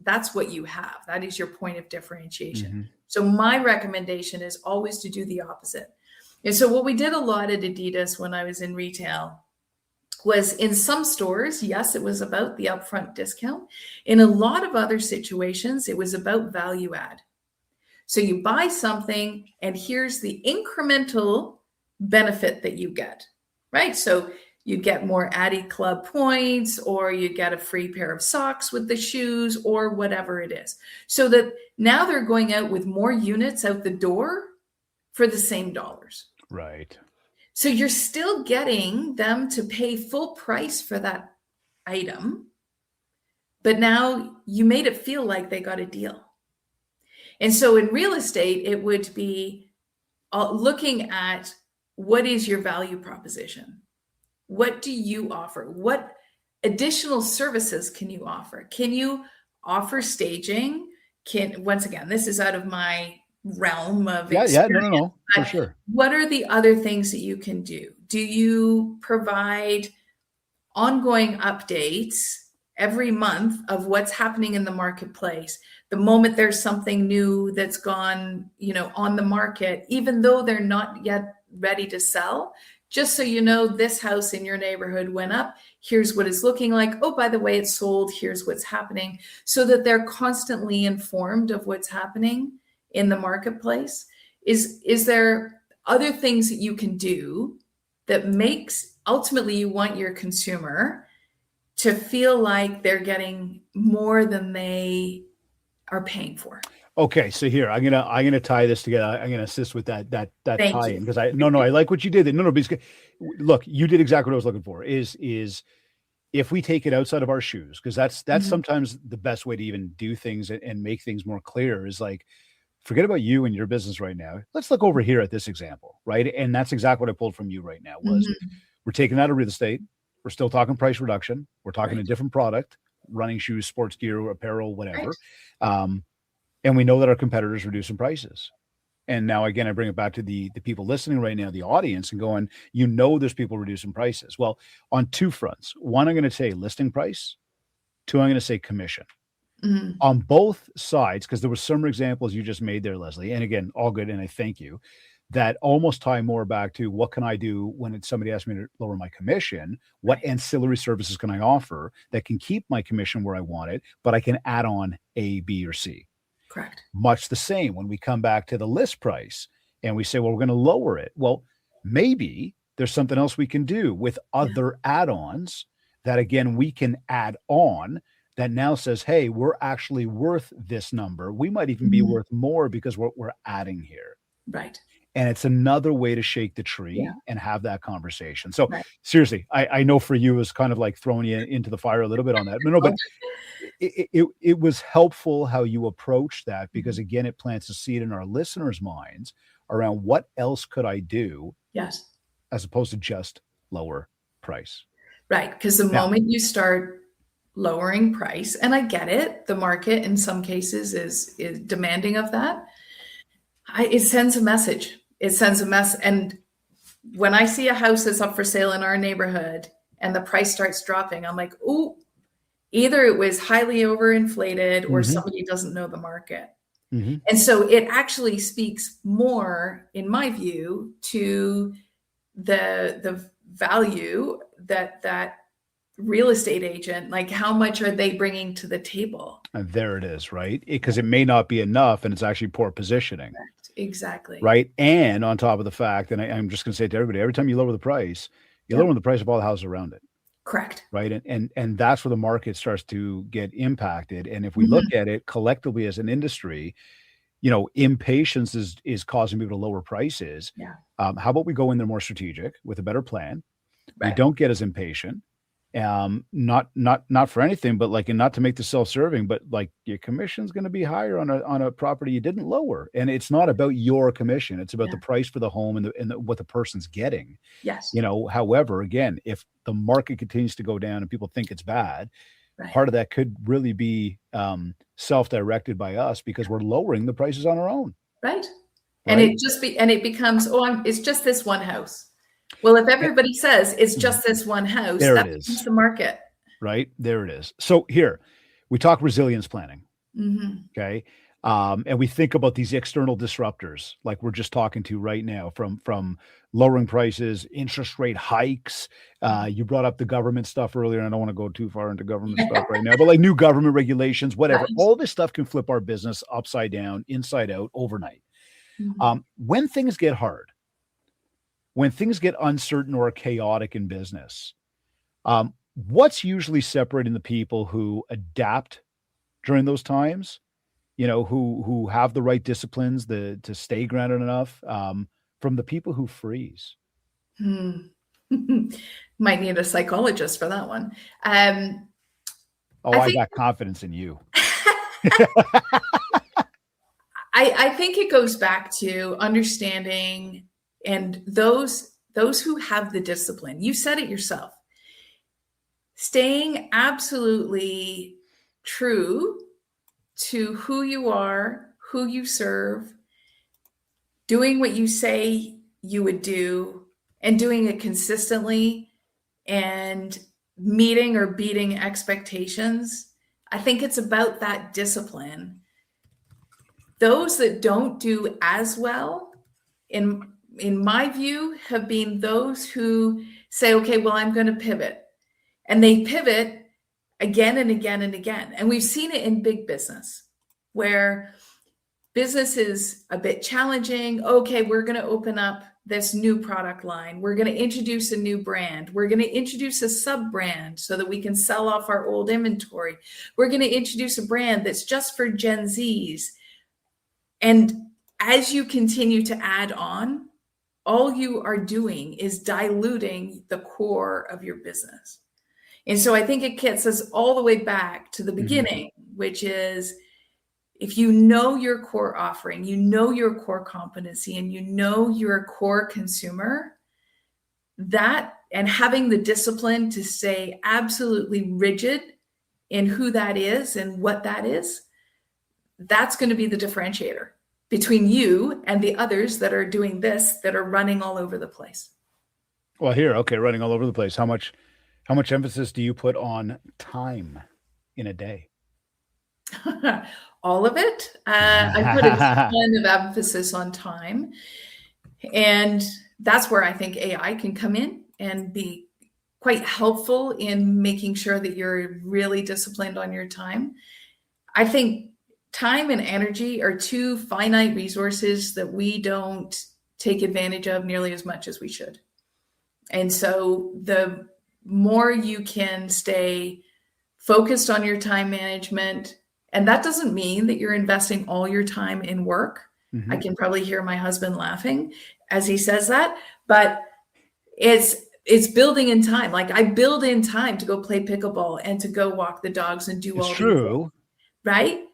that's what you have. That is your point of differentiation. Mm-hmm. So my recommendation is always to do the opposite. And so what we did a lot at Adidas when I was in retail was, in some stores, yes, it was about the upfront discount. In a lot of other situations, it was about value add. So you buy something and here's the incremental benefit that you get, right? So you get more Adi Club points, or you get a free pair of socks with the shoes, or whatever it is. So that now they're going out with more units out the door for the same dollars. Right. So you're still getting them to pay full price for that item, but now you made it feel like they got a deal. And so in real estate, it would be looking at, what is your value proposition? What do you offer? What additional services can you offer? Can you offer staging? Once again, this is out of my realm of experience. No, for sure. What are the other things that you can do? Do you provide ongoing updates every month of what's happening in the marketplace? The moment there's something new that's gone, on the market, even though they're not yet ready to sell, just so you know, this house in your neighborhood went up. Here's what it's looking like. Oh, by the way, it's sold. Here's what's happening. So that they're constantly informed of what's happening in the marketplace. Is there other things that you can do that makes, ultimately, you want your consumer to feel like they're getting more than they are paying for? Okay, so here I'm gonna tie this together. I'm gonna assist with that Thank tie you. in, because I like what you did. No, because look, you did exactly what I was looking for. Is if we take it outside of our shoes, because that's Mhm. sometimes the best way to even do things and make things more clear, is like, forget about you and your business right now. Let's look over here at this example, right? And that's exactly what I pulled from you right now. Was We're taking out of real estate. We're still talking price reduction. We're talking a different product: running shoes, sports gear, apparel, whatever. Right. And we know that our competitors reducing prices. And now, again, I bring it back to the people listening right now, the audience, and going, there's people reducing prices. Well, on two fronts. One, I'm going to say listing price. Two, I'm going to say commission. Mhm. On both sides, because there were some examples you just made there, Lesley, and again, all good, and I thank you, that almost tie more back to, what can I do when somebody asks me to lower my commission? What ancillary services can I offer that can keep my commission where I want it, but I can add on A, B, or C? Correct. Much the same when we come back to the list price and we say, well, we're going to lower it. Well, maybe there's something else we can do with other add-ons that, again, we can add on that now says, hey, we're actually worth this number. We might even be worth more because what we're adding here. Right. And it's another way to shake the tree and have that conversation. So seriously, I know for you, it's kind of like throwing you into the fire a little bit on that. No, but it was helpful how you approached that, because again, it plants a seed in our listeners' minds around what else could I do? Yes. As opposed to just lower price. Right. Because the moment you start lowering price, and I get it, the market in some cases is demanding of that. It sends a message. It sends a mess. And when I see a house that's up for sale in our neighborhood and the price starts dropping, I'm like, oh, either it was highly overinflated or somebody doesn't know the market. And so it actually speaks more, in my view, to the value that real estate agent, like how much are they bringing to the table? And there it is, right? Because it may not be enough and it's actually poor positioning. Exactly. Right. And on top of the fact, and I'm just going to say to everybody, every time you lower the price, you're lowering the price of all the houses around it. Correct. Right. And that's where the market starts to get impacted. And if we look at it collectively as an industry, impatience is causing people to lower prices. Yeah. How about we go in there more strategic with a better plan? Right. We don't get as impatient. Not for anything, but and not to make this self-serving, but your commission's going to be higher on a property you didn't lower. And it's not about your commission. It's about the price for the home and what the person's getting. Yes. However, again, if the market continues to go down and people think it's bad, part of that could really be self-directed by us because we're lowering the prices on our own. Right. And it becomes, it's just this one house. Well, if everybody says it's just this one house, that becomes the market. Right. There it is. So here, we talk resilience planning. Okay. And we think about these external disruptors, like we're just talking to right now, from lowering prices, interest rate hikes. You brought up the government stuff earlier, and I don't want to go too far into government stuff right now, but new government regulations, whatever, all this stuff can flip our business upside down, inside out, overnight. When things get hard, when things get uncertain or chaotic in business, what's usually separating the people who adapt during those times, who have the right disciplines to stay grounded enough, from the people who freeze? Might need a psychologist for that one. I got confidence in you. I think it goes back to understanding, and those who have the discipline, you said it yourself, staying absolutely true to who you are, who you serve, doing what you say you would do, and doing it consistently, and meeting or beating expectations. I think it's about that discipline. Those that don't do as well, in my view, have been those who say, okay, well, I'm going to pivot. And they pivot again and again and again. And we've seen it in big business where business is a bit challenging. Okay, we're going to open up this new product line. We're going to introduce a new brand. We're going to introduce a sub-brand so that we can sell off our old inventory. We're going to introduce a brand that's just for Gen Zs. And as you continue to add on, all you are doing is diluting the core of your business. And so I think it gets us all the way back to the beginning, which is, if you know your core offering, you know your core competency, and you know your core consumer, that, and having the discipline to stay absolutely rigid in who that is and what that is, that's going to be the differentiator between you and the others that are doing this, that are running all over the place. Well, running all over the place. How much emphasis do you put on time in a day? All of it. I put a ton of emphasis on time. And that's where I think AI can come in and be quite helpful in making sure that you're really disciplined on your time. I think time and energy are two finite resources that we don't take advantage of nearly as much as we should. And so the more you can stay focused on your time management, and that doesn't mean that you're investing all your time in work. I can probably hear my husband laughing as he says that, but it's building in time. Like I build in time to go play pickleball and to go walk the dogs and do all these things, right?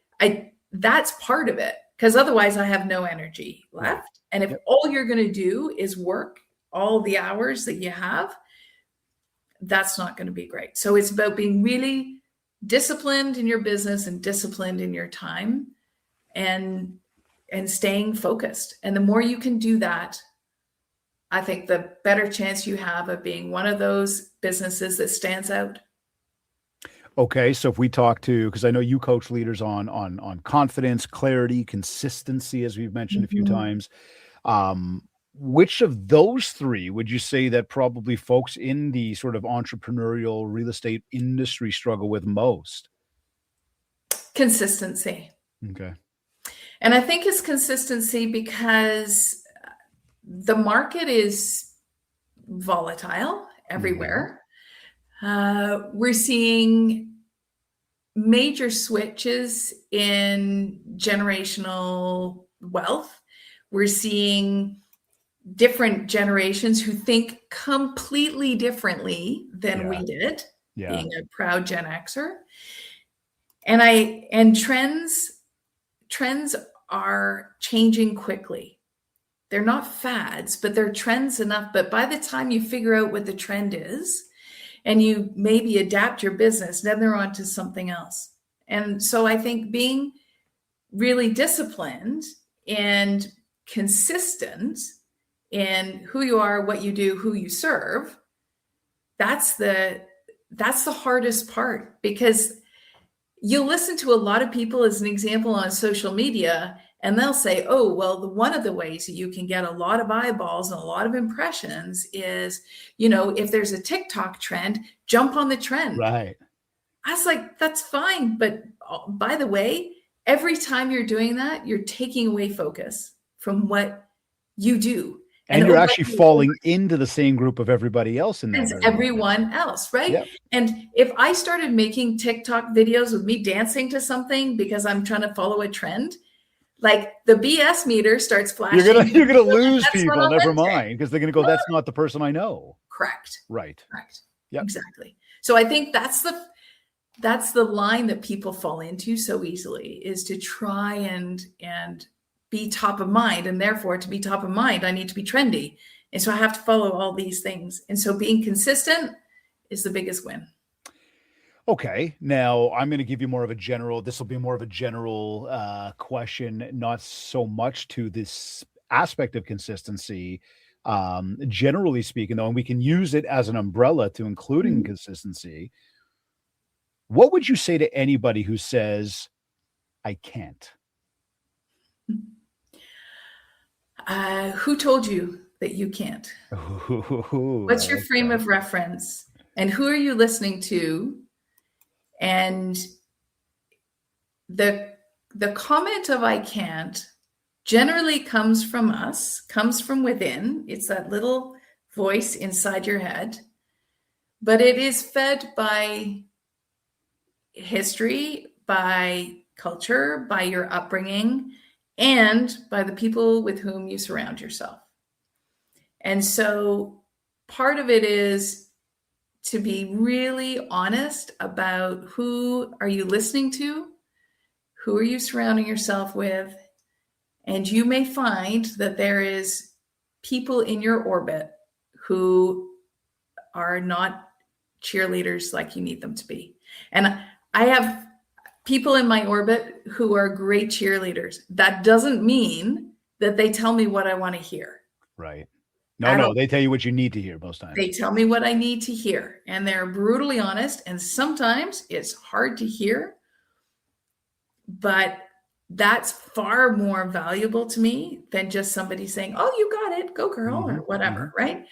That's part of it, because otherwise I have no energy left. And if all you're going to do is work all the hours that you have, that's not going to be great. So it's about being really disciplined in your business and disciplined in your time and staying focused. And the more you can do that, I think the better chance you have of being one of those businesses that stands out. Okay, so if we talk to, because I know you coach leaders on confidence, clarity, consistency, as we've mentioned a few times, which of those three would you say that probably folks in the sort of entrepreneurial real estate industry struggle with most? Consistency. Okay. And I think it's consistency because the market is volatile everywhere. We're seeing major switches in generational wealth. We're seing different generations who think completely differently than we did, being a proud Gen Xer. And trends are changing quickly. They're not fads, but they're trends enough. But by the time you figure out what the trend is and you maybe adapt your business, then they're on to something else. And so I think being really disciplined and consistent in who you are, what you do, who you serve, that's the hardest part, because you'll listen to a lot of people, as an example, on social media, and they'll say, oh, well, one of the ways that you can get a lot of eyeballs and a lot of impressions is, if there's a TikTok trend, jump on the trend. Right. I was like, that's fine. But by the way, every time you're doing that, you're taking away focus from what you do. And you're actually falling into the same group of everybody else in that. Everyone else, right? Yep. And if I started making TikTok videos with me dancing to something because I'm trying to follow a trend, like the BS meter starts flashing. You're gonna lose people. Never mind, because they're gonna go, that's not the person I know. Correct. Right. Correct. Yep. Exactly. So I think that's the line that people fall into so easily, is to try and be top of mind. And therefore, to be top of mind, I need to be trendy. And so I have to follow all these things. And so being consistent is the biggest win. Okay. Now I'm going to give you this will be more of a general question, not so much to this aspect of consistency. Generally speaking, though, and we can use it as an umbrella to including consistency. What would you say to anybody who says, I can't? Who told you that you can't? What's your frame of reference? And who are you listening to? And the comment of I can't generally comes from us, comes from within. It's that little voice inside your head. But it is fed by history, by culture, by your upbringing, and by the people with whom you surround yourself. And so part of it is to be really honest about who are you listening to, who are you surrounding yourself with, and you may find that there is people in your orbit who are not cheerleaders like you need them to be. And I have people in my orbit who are great cheerleaders. That doesn't mean that they tell me what I want to hear. Right. No, they tell you what you need to hear most times. They tell me what I need to hear, and they're brutally honest. And sometimes it's hard to hear, but that's far more valuable to me than just somebody saying, oh, you got it, go girl, or whatever, right?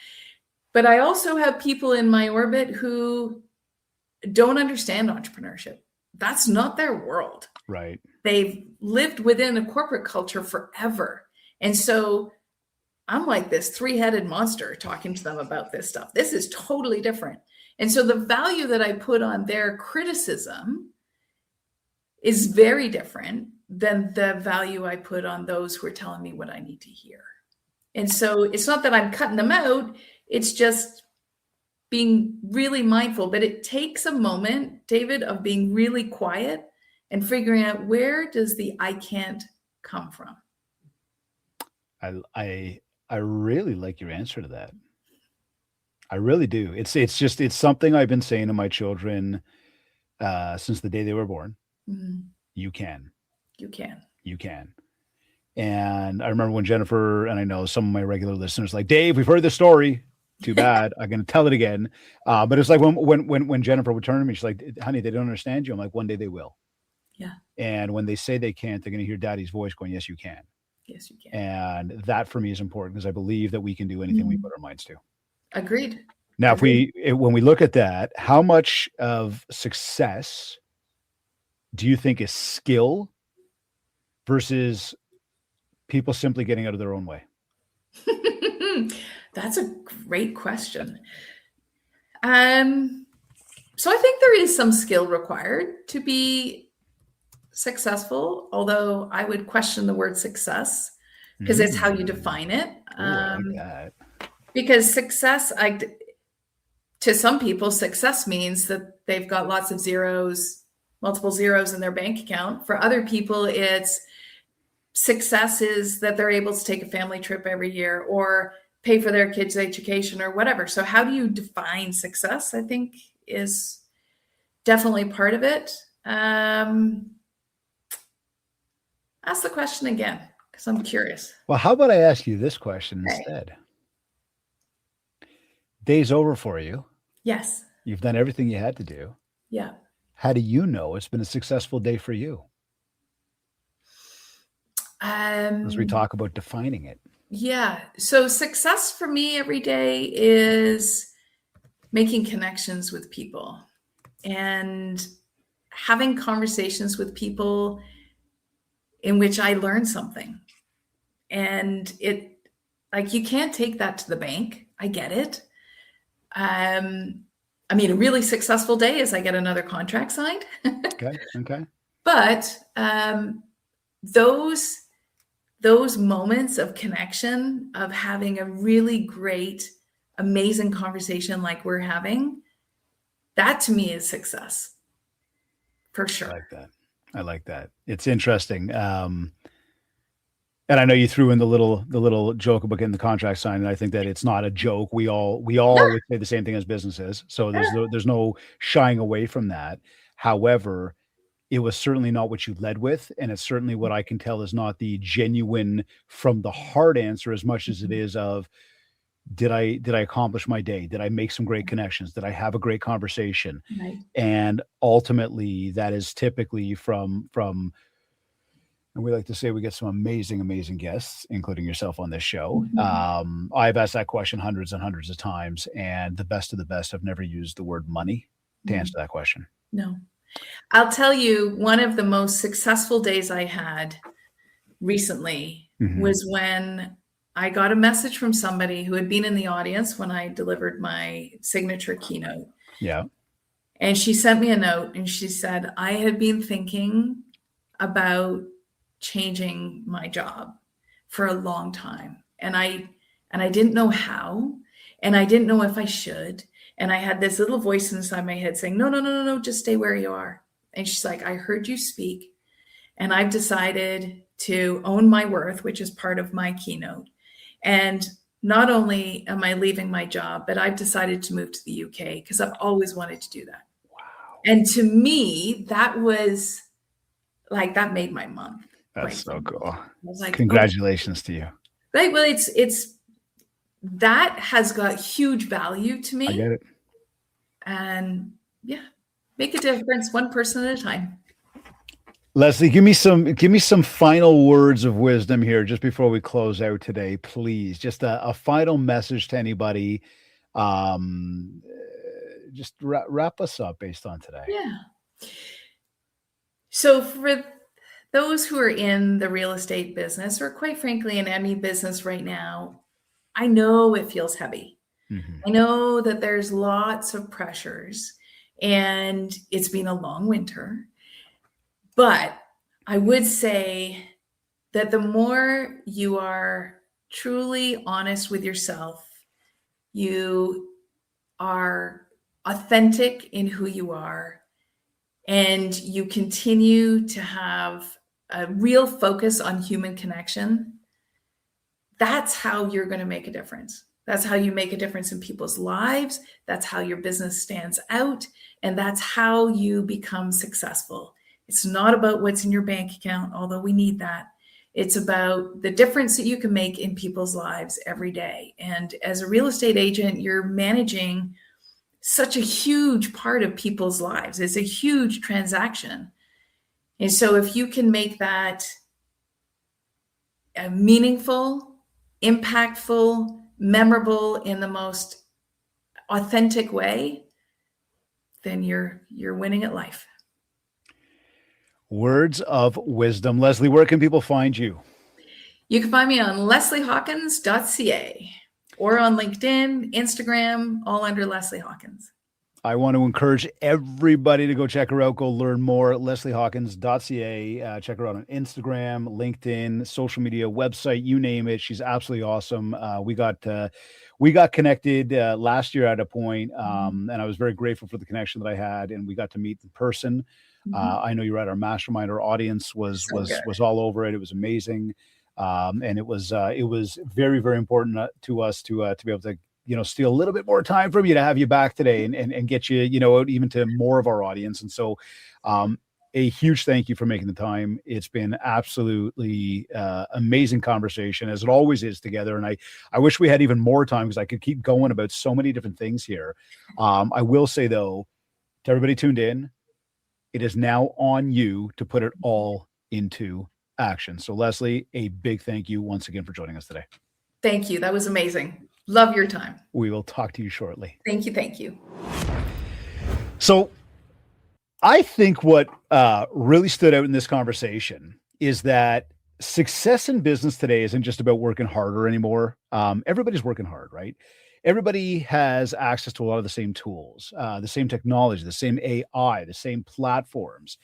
But I also have people in my orbit who don't understand entrepreneurship. that's not their world. Right. They've lived within a corporate culture forever. And so I'm like this three-headed monster talking to them about this stuff. This is totally different. And so the value that I put on their criticism is very different than the value I put on those who are telling me what I need to hear. And so it's not that I'm cutting them out. It's just being really mindful. But it takes a moment, David, of being really quiet and figuring out, where does the I can't come from? I really like your answer to that. I really do. It's something I've been saying to my children since the day they were born. Mm-hmm. You can. You can. You can. And I remember when Jennifer, and I know some of my regular listeners like, Dave, we've heard this story. Too bad. I'm going to tell it again. But it's like when Jennifer would turn to me, she's like, honey, they don't understand you. I'm like, one day they will. Yeah. And when they say they can't, they're going to hear daddy's voice going, yes, you can. Yes, you can. And that for me is important because I believe that we can do anything we put our minds to. Agreed. Now, when we look at that, how much of success do you think is skill versus people simply getting out of their own way? That's a great question. So I think there is some skill required to be successful, although I would question the word success because it's how you define it. I like that. Because success, to some people, success means that they've got lots of zeros, multiple zeros in their bank account. For other people, it's success is that they're able to take a family trip every year or pay for their kids' education or whatever. So how do you define success, I think, is definitely part of it. Ask the question again, because I'm curious. Well, how about I ask you this question instead? Day's over for you. Yes. You've done everything you had to do. Yeah. How do you know it's been a successful day for you? As we talk about defining it. Yeah. So success for me every day is making connections with people and having conversations with people in which I learn something. And you can't take that to the bank. I get it. A really successful day is I get another contract signed. Okay. But those moments of connection, of having a really great, amazing conversation like we're having, that to me is success. For sure. I like that. It's interesting. And I know you threw in the little joke about getting the contract signed, and I think that it's not a joke. We all would say the same thing as businesses. So there's no shying away from that. However, it was certainly not what you led with, and it's certainly what I can tell is not the genuine from the heart answer as much as it is of, did I accomplish my day? Did I make some great connections? Did I have a great conversation? Right. And ultimately that is typically from, and we like to say we get some amazing guests, including yourself on this show. I've asked that question hundreds and hundreds of times, and the best of the best have never used the word money to answer that question. No. I'll tell you, one of the most successful days I had recently was when I got a message from somebody who had been in the audience when I delivered my signature keynote. Yeah. And she sent me a note and she said, I had been thinking about changing my job for a long time. And I didn't know how, and I didn't know if I should. And I had this little voice inside my head saying, no, just stay where you are. And she's like, I heard you speak, and I've decided to own my worth, which is part of my keynote. And not only am I leaving my job, but I've decided to move to the UK because I've always wanted to do that. Wow. And to me, that was like, that made my month. That's so cool. I was like, congratulations to you. Right. Well, it's that has got huge value to me. I get it. And yeah, make a difference one person at a time. Lesley, give me some final words of wisdom here just before we close out today, please. Just a final message to anybody. Just wrap us up based on today. Yeah. So for those who are in the real estate business, or quite frankly, in any business right now, I know it feels heavy. I know that there's lots of pressures and it's been a long winter. But I would say that the more you are truly honest with yourself, you are authentic in who you are, and you continue to have a real focus on human connection, that's how you're going to make a difference. That's how you make a difference in people's lives. That's how your business stands out. And that's how you become successful. It's not about what's in your bank account, although we need that. It's about the difference that you can make in people's lives every day. And as a real estate agent, you're managing such a huge part of people's lives. It's a huge transaction. And so if you can make that meaningful, impactful, memorable in the most authentic way, then you're winning at life. Words of wisdom. Lesley, where can people find you? You can find me on lesleyhawkins.ca or on LinkedIn, Instagram, all under Lesley Hawkins. I want to encourage everybody to go check her out, go learn more at lesleyhawkins.ca. Check her out on Instagram, LinkedIn, social media, website, you name it. She's absolutely awesome. We got connected last year at a point, and I was very grateful for the connection that I had, and we got to meet in person. I know you were at our mastermind. Our audience was all over it. It was amazing, and it was very, very important to us to be able to steal a little bit more time from you to have you back today and get you out even to more of our audience. And so, a huge thank you for making the time. It's been absolutely amazing conversation, as it always is together. And I wish we had even more time because I could keep going about so many different things here. I will say though, to everybody tuned in, it is now on you to put it all into action. So Lesley, a big thank you once again for joining us today. Thank you. That was amazing. Love your time. We will talk to you shortly. Thank you. Thank you. So I think what really stood out in this conversation is that success in business today isn't just about working harder anymore. Everybody's working hard, right? Everybody has access to a lot of the same tools, the same technology, the same AI, the same platforms,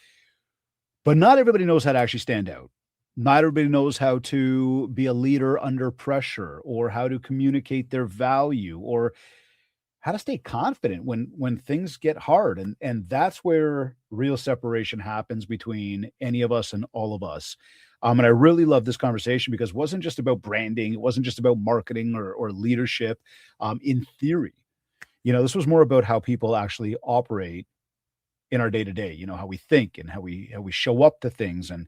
but not everybody knows how to actually stand out. Not everybody knows how to be a leader under pressure, or how to communicate their value, or how to stay confident when things get hard. And that's where real separation happens between any of us and all of us. And I really love this conversation because it wasn't just about branding. It wasn't just about marketing or leadership. In theory, this was more about how people actually operate in our day to day, how we think and how we show up to things, and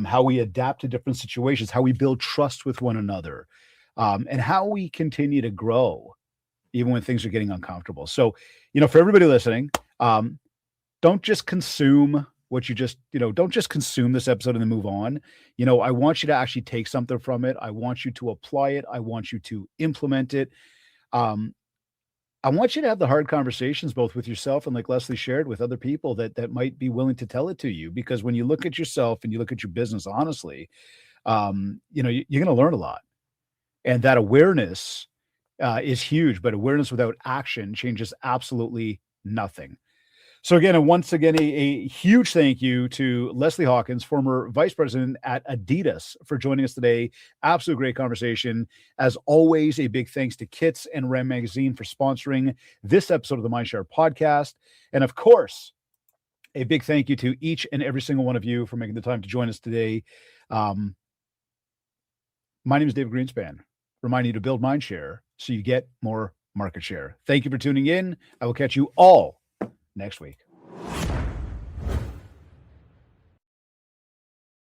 how we adapt to different situations, how we build trust with one another, and how we continue to grow even when things are getting uncomfortable. So, for everybody listening, don't just consume what you don't just consume this episode and then move on. I want you to actually take something from it. I want you to apply it. I want you to implement it. I want you to have the hard conversations, both with yourself and, like Lesley shared, with other people that might be willing to tell it to you. Because when you look at yourself and you look at your business honestly, you're going to learn a lot. And that awareness is huge, but awareness without action changes absolutely nothing. So again, and once again, a huge thank you to Lesley Hawkins, former vice president at Adidas, for joining us today. Absolute great conversation. As always, a big thanks to Kits and Ram Magazine for sponsoring this episode of the MindShare Podcast. And of course, a big thank you to each and every single one of you for making the time to join us today. My name is David Greenspan, reminding you to build MindShare so you get more market share. Thank you for tuning in. I will catch you all next week.